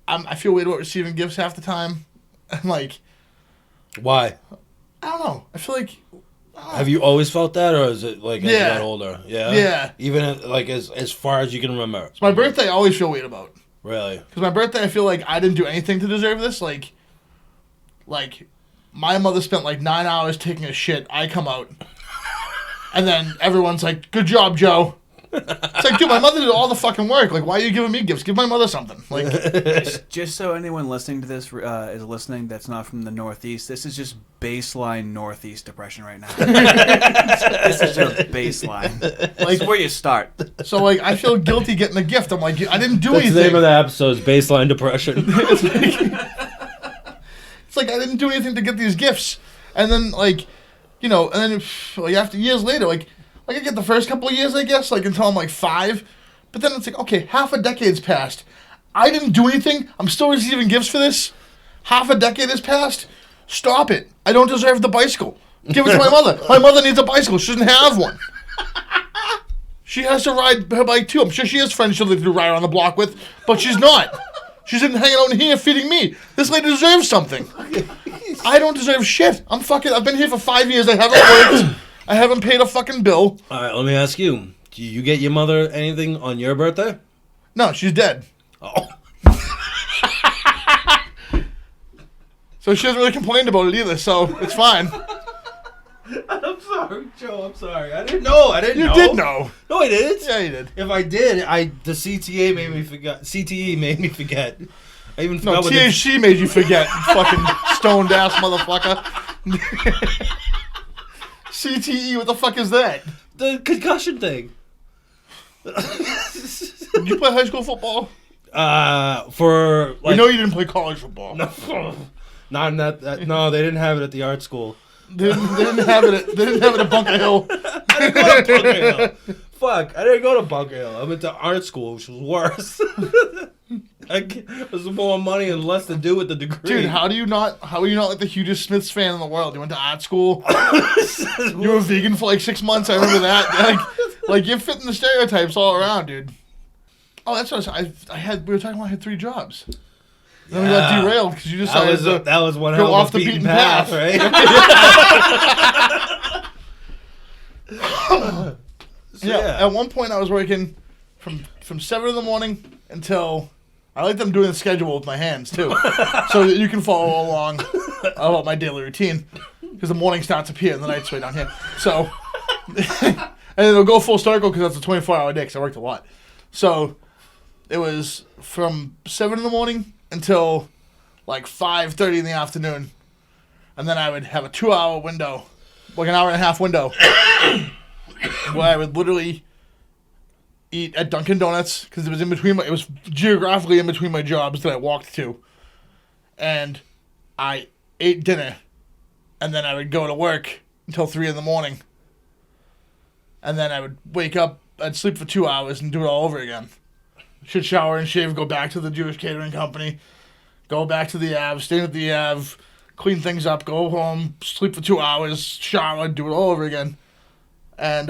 I feel weird about receiving gifts half the time. And like Why? I don't know. I feel like Have you always felt that, or is it like as you Yeah. got older? Yeah. Yeah. Even like as far as you can remember. it's my birthday. I always feel weird about. Really? Because my birthday, I feel like I didn't do anything to deserve this. Like, my mother spent like 9 hours taking a shit. I come out, and then everyone's like, "Good job, Joe." It's like, dude, my mother did all the fucking work. Like, why are you giving me gifts? Give my mother something. Like, Just so anyone listening to this is listening that's not from the Northeast, this is just baseline Northeast depression right now. This is just baseline. Like, this is where you start. so like, I feel guilty getting a gift. I'm like, I didn't do That's anything. the name of the episode, is Baseline Depression. It's like I didn't do anything to get these gifts, and then like, you know, and then like after years later, like I get the first couple of years, I guess, like until I'm like 5, but then it's like okay, half a decade's passed. I didn't do anything. I'm still receiving gifts for this. Half a decade has passed. Stop it. I don't deserve the bicycle. Give it to my mother. My mother needs a bicycle. She doesn't have one. She has to ride her bike too. I'm sure she has friends she'll live to ride around the block with, but she's not. She's hanging out in here feeding me. This lady deserves something. I don't deserve shit. I've been here for 5 years. I haven't worked. I haven't paid a fucking bill. All right, let me ask you. Do you get your mother anything on your birthday? No, she's dead. Oh. So she hasn't really complained about it either, so it's fine. I'm sorry, Joe. I'm sorry. I didn't know. You did know. No, I didn't. Yeah, you did. If I did, the CTA made me forget. CTE made me forget. I even No, forgot what the THC made you forget, fucking stoned ass motherfucker. CTE, what the fuck is that? concussion thing. Did you play high school football? For like, We know you didn't play college football. not in that. No, they didn't have it at the art school. They didn't have it at Bunker Hill. I didn't go to Bunker Hill. Fuck, I didn't go to Bunker Hill. I went to art school, which was worse. There's more money and less to do with the degree. Dude, how are you not like the hugest Smiths fan in the world? You went to art school. You were vegan for like 6 months. I remember that. Like you're fitting the stereotypes all around, dude. Oh, that's what I had. We were talking about I had 3 jobs. Then we got derailed because you decided that was one go hell off of the a beaten path, path, right? Yeah. At one point, I was working from 7 in the morning until. I like them doing the schedule with my hands too, so that you can follow along about my daily routine. Because the morning starts up here and the night's way down here. So, and then it'll go full circle because that's a 24-hour day. Because I worked a lot. So, it was from 7 in the morning until like 5:30 in the afternoon, and then I would have a 2-hour window, like an hour and a half window, where I would literally eat at Dunkin' Donuts because it was in between it was geographically in between my jobs that I walked to, and I ate dinner, and then I would go to work until 3 in the morning, and then I would wake up, I'd sleep for 2 hours and do it all over again. Should shower and shave, go back to the Jewish catering company, go back to the Av, stay at the Av, clean things up, go home, sleep for 2 hours, shower, do it all over again. And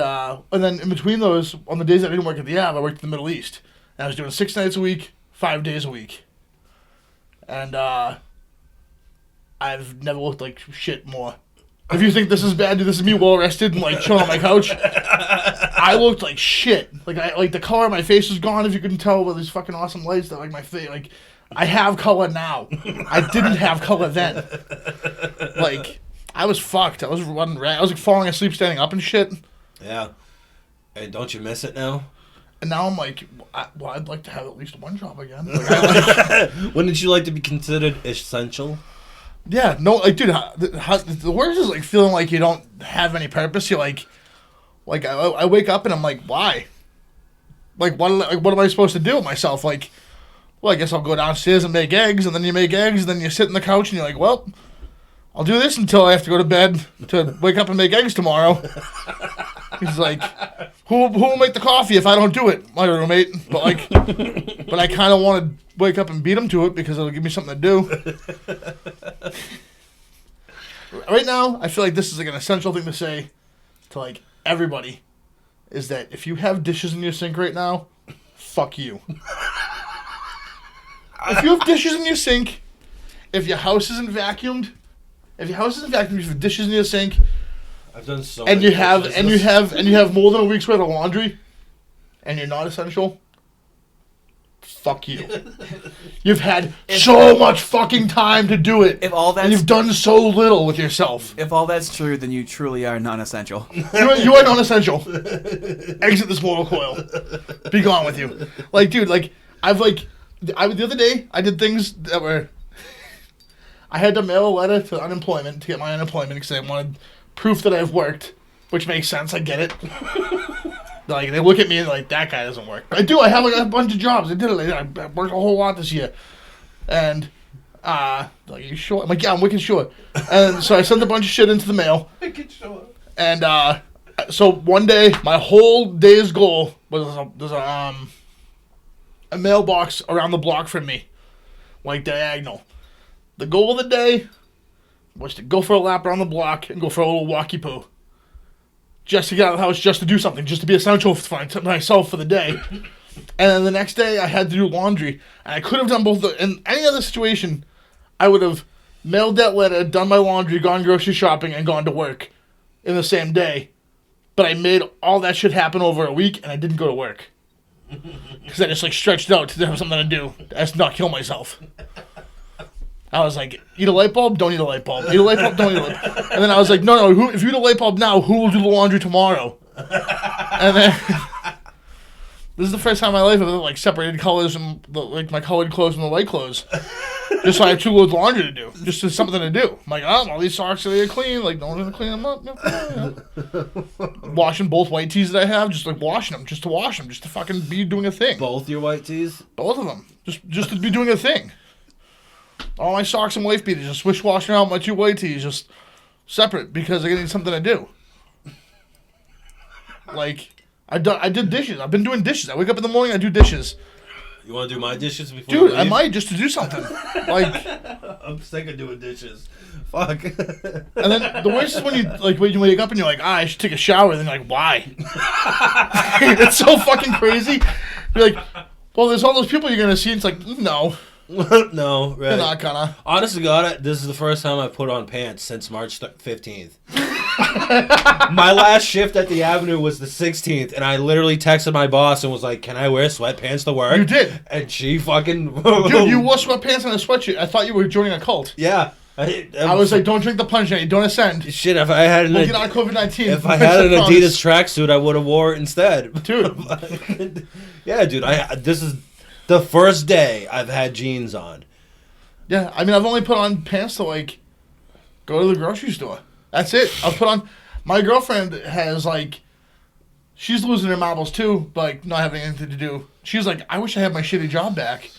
then in between those, on the days I didn't work at the Av, I worked in the Middle East. And I was doing 6 nights a week, 5 days a week. And I've never looked like shit more. If you think this is bad, dude, this is me well rested and like chilling on my couch. I looked like shit. Like the color of my face was gone. If you couldn't tell with these fucking awesome lights that like my face, like I have color now. I didn't have color then. Like I was fucked. I was running. I was like falling asleep, standing up and shit. Yeah. Hey, don't you miss it now? And now I'm like, I'd like to have at least one job again. Like, Wouldn't you like to be considered essential? Yeah, no, like, dude, the worst is like feeling like you don't have any purpose. You're like I wake up and I'm like, why? Like, what am I supposed to do with myself? Like, well, I guess I'll go downstairs and make eggs, and then you make eggs, and then you sit in the couch and you're like, well, I'll do this until I have to go to bed to wake up and make eggs tomorrow. He's like, who will make the coffee if I don't do it? My roommate. But like, but I kind of want to wake up and beat him to it because it'll give me something to do. Right now, I feel like this is like an essential thing to say to like everybody, is that if you have dishes in your sink right now, fuck you. If you have dishes in your sink, if your house isn't vacuumed, you have dishes in your sink, I've done so and many you have dishes. and you have more than a week's worth of laundry, and you're not essential, fuck you. You've had so much fucking time to do it, and you've done so little with yourself. If all that's true, then you truly are non-essential. You are non-essential. Exit this mortal coil. Be gone with you. Like, dude, like the other day I did things that were. I had to mail a letter to unemployment to get my unemployment because I wanted proof that I've worked, which makes sense. I get it. Like, they look at me and like, that guy doesn't work. I do. I have like a bunch of jobs. I did it. I worked a whole lot this year. And, like, you sure? I'm like, yeah, I'm wicked sure. And so I sent a bunch of shit into the mail. Wicked sure. And, so one day, my whole day's goal was there's a mailbox around the block from me, like diagonal. The goal of the day was to go for a lap around the block and go for a little walkie poo. Just to get out of the house, just to do something, just to be essential for myself for the day. And then the next day, I had to do laundry. And I could have done both. In any other situation, I would have mailed that letter, done my laundry, gone grocery shopping, and gone to work in the same day. But I made all that shit happen over a week, and I didn't go to work. Because I just like stretched out to have something to do. As not kill myself. I was like, eat a light bulb, don't eat a light bulb. Eat a light bulb, don't eat a light bulb. And then I was like, no, if you eat a light bulb now, who will do the laundry tomorrow? And then, this is the first time in my life I've ever like separated colors and like my colored clothes from the light clothes. Just so I have 2 loads of laundry to do. Just as something to do. I'm like, all these socks are clean. Like, no one's going to clean them up. Washing both white tees that I have, just like washing them, just to wash them, just to fucking be doing a thing. Both your white tees? Both of them. Just to be doing a thing. All my socks and wife beaters, just swish washing out my 2 white tees, just separate because I need something to do. Like, I did dishes. I've been doing dishes. I wake up in the morning, I do dishes. You want to do my dishes before? Dude, you I leave? might just to do something. Like, I'm sick of doing dishes. Fuck. and then the worst is when you wake up and you're like, I should take a shower. And then you're like, why? It's so fucking crazy. You're like, well, there's all those people you're gonna see. And it's like, no, No, right. you're not gonna. Honest to God, this is the first time I've put on pants since March 15th. My last shift at the Avenue was the 16th, and I literally texted my boss and was like, "Can I wear sweatpants to work?" You did. And she fucking... Dude, you wore sweatpants and a sweatshirt. I thought you were joining a cult. Yeah. I was like, don't drink the punch, Jenny. Don't ascend. Shit, if I had an... We'll get out of COVID-19. If I had an Adidas tracksuit, I would have wore it instead. Dude. Yeah, dude. This is the first day I've had jeans on. Yeah, I mean, I've only put on pants to, like, go to the grocery store. That's it. I've put on... My girlfriend has, like... She's losing her marbles, too, but, like, not having anything to do. She's like, I wish I had my shitty job back.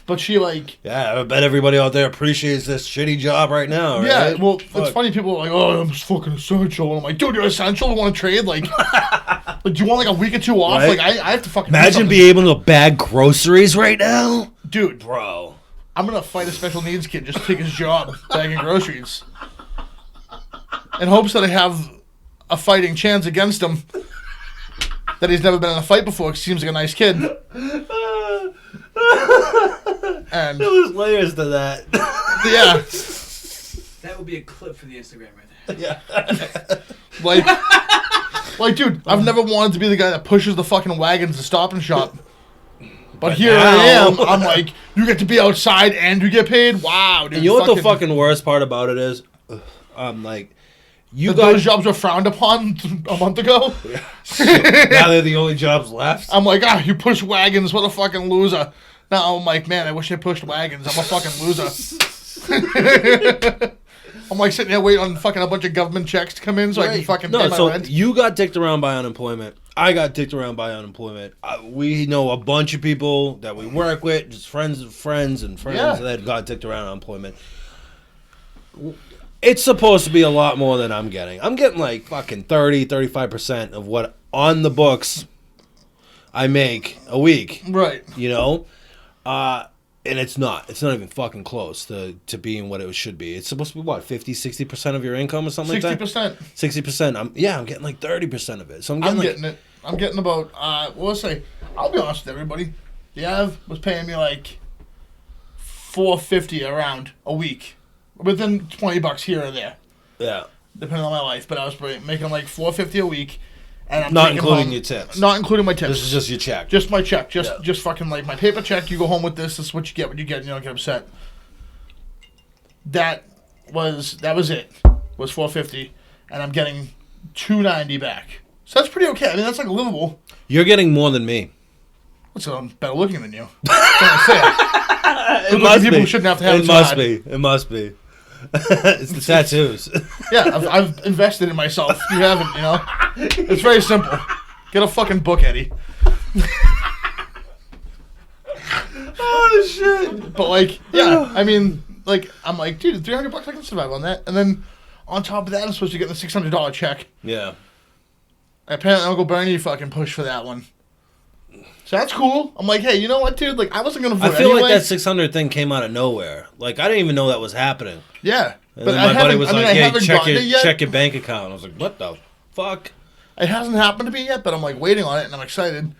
But she, like... Yeah, I bet everybody out there appreciates this shitty job right now, right? Yeah, well, Fuck. it's funny. People are like, oh, I'm just fucking essential. And I'm like, dude, you're essential? You want to trade? Like, do you want, like, a week or two off? Right? Like, I have to fucking... Imagine being able to bag groceries right now. Dude, Bro. I'm going to fight a special needs kid just to take his job bagging groceries. In hopes that I have a fighting chance against him. That he's never been in a fight before because he seems like a nice kid. And There was layers to that. yeah, That would be a clip for the Instagram right there. Yeah. like, dude, I've never wanted to be the guy that pushes the fucking wagons to Stop and Shop. But here now- I am. I'm like, you get to be outside and you get paid. Wow, dude. And you know what the fucking worst part about it is? I'm like, you that got those jobs were frowned upon a month ago. now they're the only jobs left. I'm like, you push wagons, what a fucking loser. Now I'm like, man, I wish I pushed wagons. I'm a fucking loser. I'm like sitting there waiting on fucking a bunch of government checks to come in so I can fucking pay my so rent. you got dicked around by unemployment. I got dicked around by unemployment. We know a bunch of people that we work with, just friends of friends and friends Yeah. that got dicked around unemployment. It's supposed to be a lot more than I'm getting. I'm getting like fucking 30-35% of what on the books I make a week. Right. You know? And it's not. It's not even fucking close to being what it should be. It's supposed to be, what, 50-60% of your income or something like that? 60%. 60%. I'm getting like 30% of it. So I'm I'm getting getting it. I'm getting about, let's say, I'll be honest with everybody. The Av was paying me like $450 around a week. Within $20 here or there. Yeah. Depending on my life. But I was making like $450 a week. And I'm Not taking including home- your tips. Not including my tips. This is just your check. Just my check. Yeah. Just fucking like my paper check. You go home with this. This is what you get. What you get. You don't get upset. That was it. Was $450, and I'm getting $290 back. So that's pretty okay. I mean, that's like livable. You're getting more than me. So I'm better looking than you. That's what I'm saying. It must people be. shouldn't have to have It it must hard. be. It must be. It's the tattoos. Yeah, I've invested in myself. You haven't, you know. It's very simple. Get a fucking book, Eddie. Oh shit. But like, yeah, I mean, like, I'm like, dude, $300 I can survive on that. And then on top of that, I'm supposed to get a $600 check. Yeah. Apparently, Uncle Bernie fucking pushed for that one. So that's cool. I'm like, hey, you know what, dude? Like, I wasn't gonna vote I feel anyway. like that 600 thing came out of nowhere. Like I didn't even know that was happening. Yeah, And but then I my buddy was haven't. I mean, like, I "Yeah, haven't gotten it yet. check your bank account." I was like, "What the fuck?" It hasn't happened to me yet, but I'm like waiting on it, and I'm excited.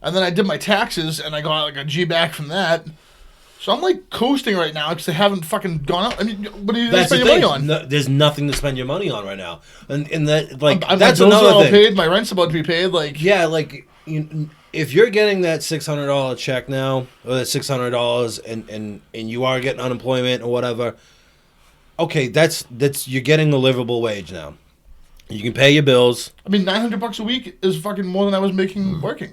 And then I did my taxes, and I got like a G back from that. So I'm like coasting right now because they haven't fucking gone up. I mean, what are you gonna That's the spend your thing. money on? No, there's nothing to spend your money on right now, and that like My that's bills are another all thing. paid. My rent's about to be paid. Like, Yeah, like if you're getting that $600 check now, or that $600, and you are getting unemployment or whatever, okay, that's you're getting a livable wage now. You can pay your bills. I mean, $900 a week is fucking more than I was making working.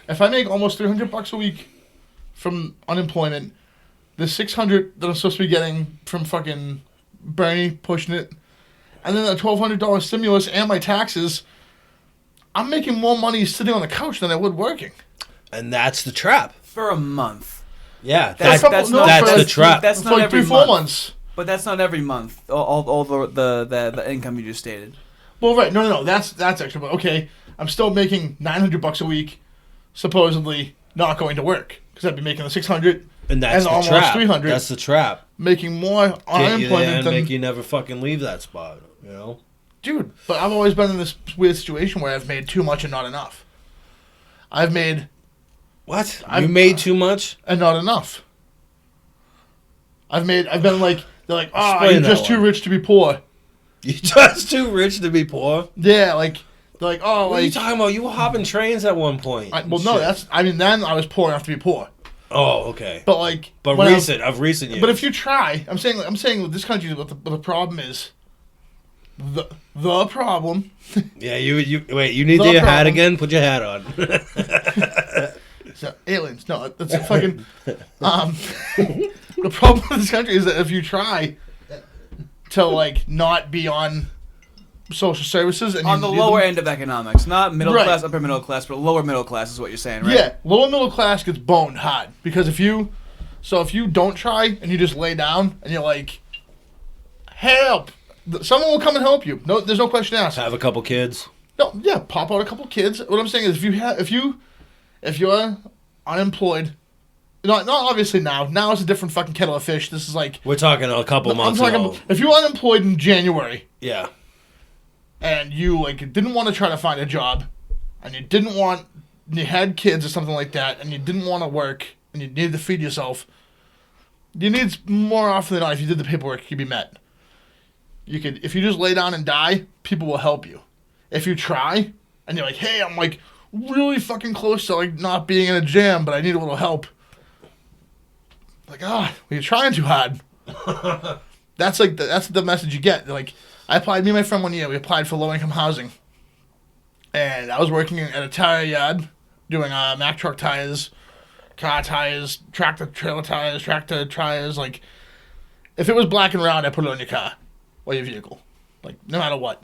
If I make almost $300 a week from unemployment, the $600 that I'm supposed to be getting from fucking Bernie pushing it, and then the $1,200 stimulus and my taxes, I'm making more money sitting on the couch than I would working. And that's the trap. For a month. Yeah, That's that's not- the trap. That's It's not like every 3-4 month. months. But that's not every month. All the income you just stated. Well, right, no, that's extra. But okay, I'm still making $900 a week, supposedly not going to work because I'd be making the 600 And that's the almost trap. 300, That's the trap. making more Get you there unemployment and than make you never fucking leave that spot. You know. dude. But I've always been in this weird situation where I've made too much and not enough. I've made What? You made too much? and not enough. I've been like, they're like, oh, Explain you're that just too one. rich to be poor. You just too rich to be poor? Yeah, like, they're like, oh, What are you like, talking about? You were hopping trains at one point. well, no, then I was poor enough to be poor. Oh, okay. But like, But when recent years. but if you try, I'm saying with this country, what the problem is, the problem. Yeah, you wait. You need The your hat problem. again. Put your hat on. So, aliens. No, that's a fucking. The problem with this country is that if you try to like not be on social services and On you the do lower them- end of economics, not middle Right. class, upper middle class, but lower middle class is what you're saying, right? yeah, lower middle class gets boned hard because if you don't try and you just lay down and you're like, help, someone will come and help you. No, there's no question asked. Have a couple kids. No, yeah, pop out a couple kids. What I'm saying is, if you're unemployed, not obviously now. Now it's a different fucking kettle of fish. This is like We're talking a couple months ago. if you're unemployed in January Yeah. and you like didn't want to try to find a job, and you had kids or something like that, and you didn't want to work, and you needed to feed yourself. You need more often than not. If you did the paperwork, you'd be met. If you just lay down and die, people will help you. If you try and you're like, hey, I'm like really fucking close to like not being in a jam, but I need a little help. Like, well, you're trying too hard. That's the message you get. Like, me and my friend one year, we applied for low income housing, and I was working at a tire yard doing Mack truck tires, car tires, tractor trailer tires, tractor tires. Like, if it was black and round, I put it on your car or your vehicle, like no matter what.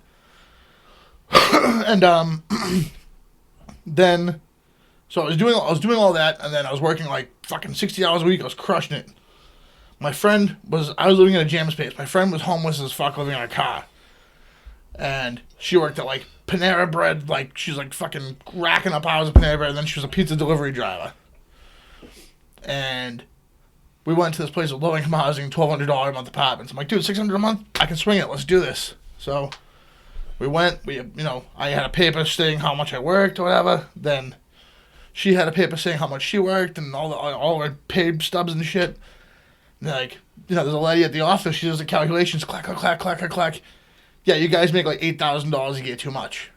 And then, so I was doing all that, and then I was working like fucking 60 hours a week. I was crushing it. I was living in a jam space. My friend was homeless as fuck, living in a car, and she worked at like Panera Bread. Like she's like fucking racking up hours of Panera Bread, and then she was a pizza delivery driver. And we went to this place with low income housing, $1,200 a month apartments. I'm like, dude, $600 a month, I can swing it. Let's do this. So we went. I had a paper saying how much I worked or whatever. Then she had a paper saying how much she worked and all her paid stubs and shit. And like, there's a lady at the office. She does the calculations. Clack, clack, clack, clack, clack, clack. Yeah, you guys make like $8,000 a year too much.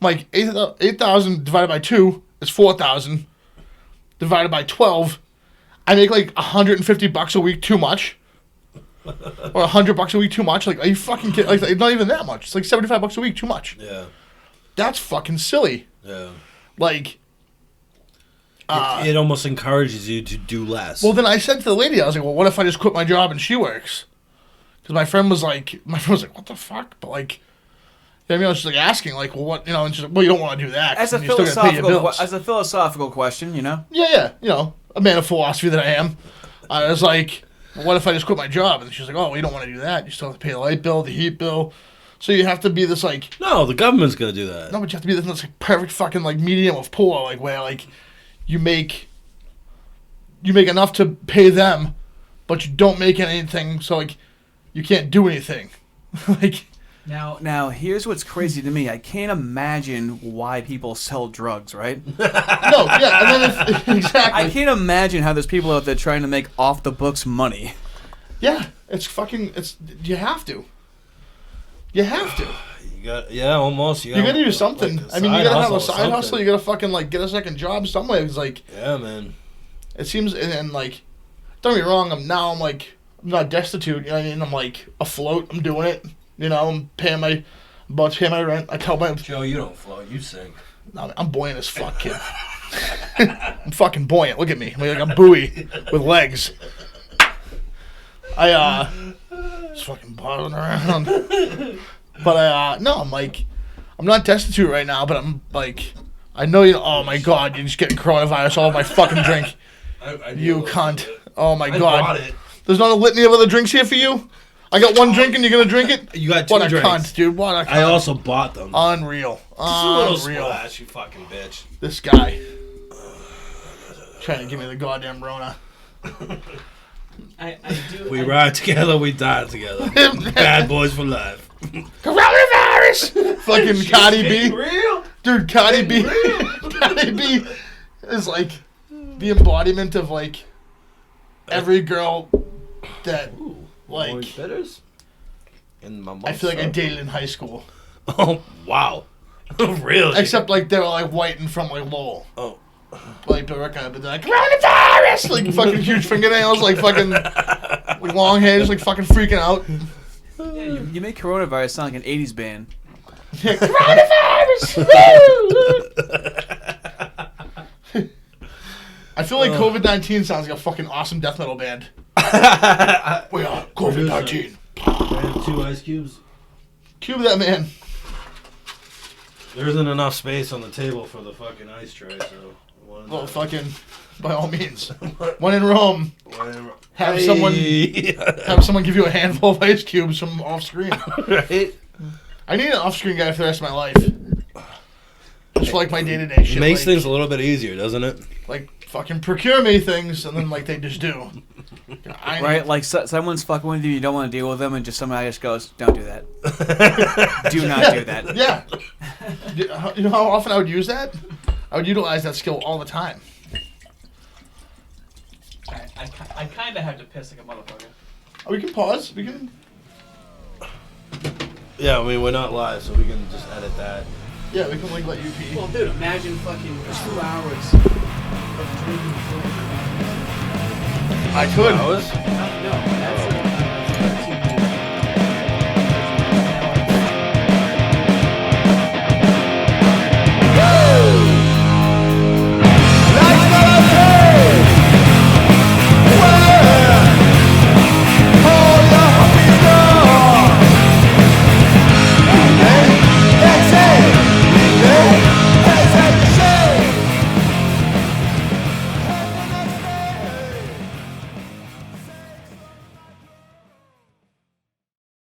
I'm like 8,000 divided by 2 is 4,000. Divided by 12, I make like $150 a week too much. Or $100 a week too much. Like, are you fucking kidding? Like, not even that much. It's like $75 a week too much. Yeah. That's fucking silly. Yeah. Like, it almost encourages you to do less. well, then I said to the lady, I was like, well, what if I just quit my job and she works? Because my friend was like, what the fuck? But like, you know what I mean? I was just like asking, like, well, what, and she's like, well, you don't want to do that. As a you're still gonna pay your bills. philosophical question, Yeah, a man of philosophy that I am. I was like, well, what if I just quit my job? And she's like, oh, well, you don't want to do that. You still have to pay the light bill, the heat bill. So you have to be this like, no, the government's gonna do that. no, but you have to be this like perfect fucking like medium of poor, like where like you make enough to pay them, but you don't make anything, so like you can't do anything. Like, Now, here's what's crazy to me. I can't imagine why people sell drugs, right? no, yeah, and then exactly. I can't imagine how there's people out there trying to make off the books money. Yeah, you have to. You have to. Almost. You gotta do something. Like I mean, you gotta have a side something. hustle. You gotta fucking like get a second job somewhere. It's like, Yeah, man. it seems, and like, don't get me wrong. I'm not destitute. You know what I mean? I'm like afloat. I'm doing it. I'm about to pay my rent. I tell my Joe, you don't float. You sink. I'm buoyant as fuck, kid. I'm fucking buoyant. Look at me. I'm like a buoy with legs. I just fucking bobbing around. But no, I'm not destitute right now. But I'm like, I know you. Oh my god, you're just getting coronavirus all over my fucking drink. You cunt. Oh my god. I bought it. There's not a litany of other drinks here for you. I got one drink and you're gonna drink it. You got two what drinks. What a cunt, dude. What a cunt. I also bought them. Unreal. Just a little Unreal. splash, you fucking bitch. This guy. Trying to give me the goddamn Rona. I do. We ride together, we die together. Bad boys for life. Coronavirus! Fucking Cardi B. Real? Dude, Cardi B. Cardi B is like the embodiment of like every girl that like Orange bitters? In my I feel like I dated in high school. Oh, wow. Really? Except like they were like white and from like Lowell. Oh. Like Billerica, but they're like coronavirus! Like fucking huge fingernails, like fucking like long hair, just like fucking freaking out. Yeah, you make coronavirus sound like an 80s band. Yeah, coronavirus! I feel like COVID-19 sounds like a fucking awesome death metal band. We are COVID-19. I have 2 ice cubes. Cube that man. There isn't enough space on the table for the fucking ice tray, so... Well, fucking, by all means. When in Rome, have someone give you a handful of ice cubes from off screen. Right? I need an off screen guy for the rest of my life. Just for like my day to day shit. It makes like, things a little bit easier, doesn't it? like fucking procure me things, and then like they just do. Right? Like someone's fucking with you don't want to deal with them, and just somebody just goes, "Don't do that. Do not do that." Yeah. You know how often I would use that? I would utilize that skill all the time. I kind of have to piss like a motherfucker. Oh, we can pause. We can. Yeah, I mean, we're not live, so we can just edit that. Yeah, we can like let you pee. Well, dude, imagine fucking 2 hours of drinking. I could. Hours? No.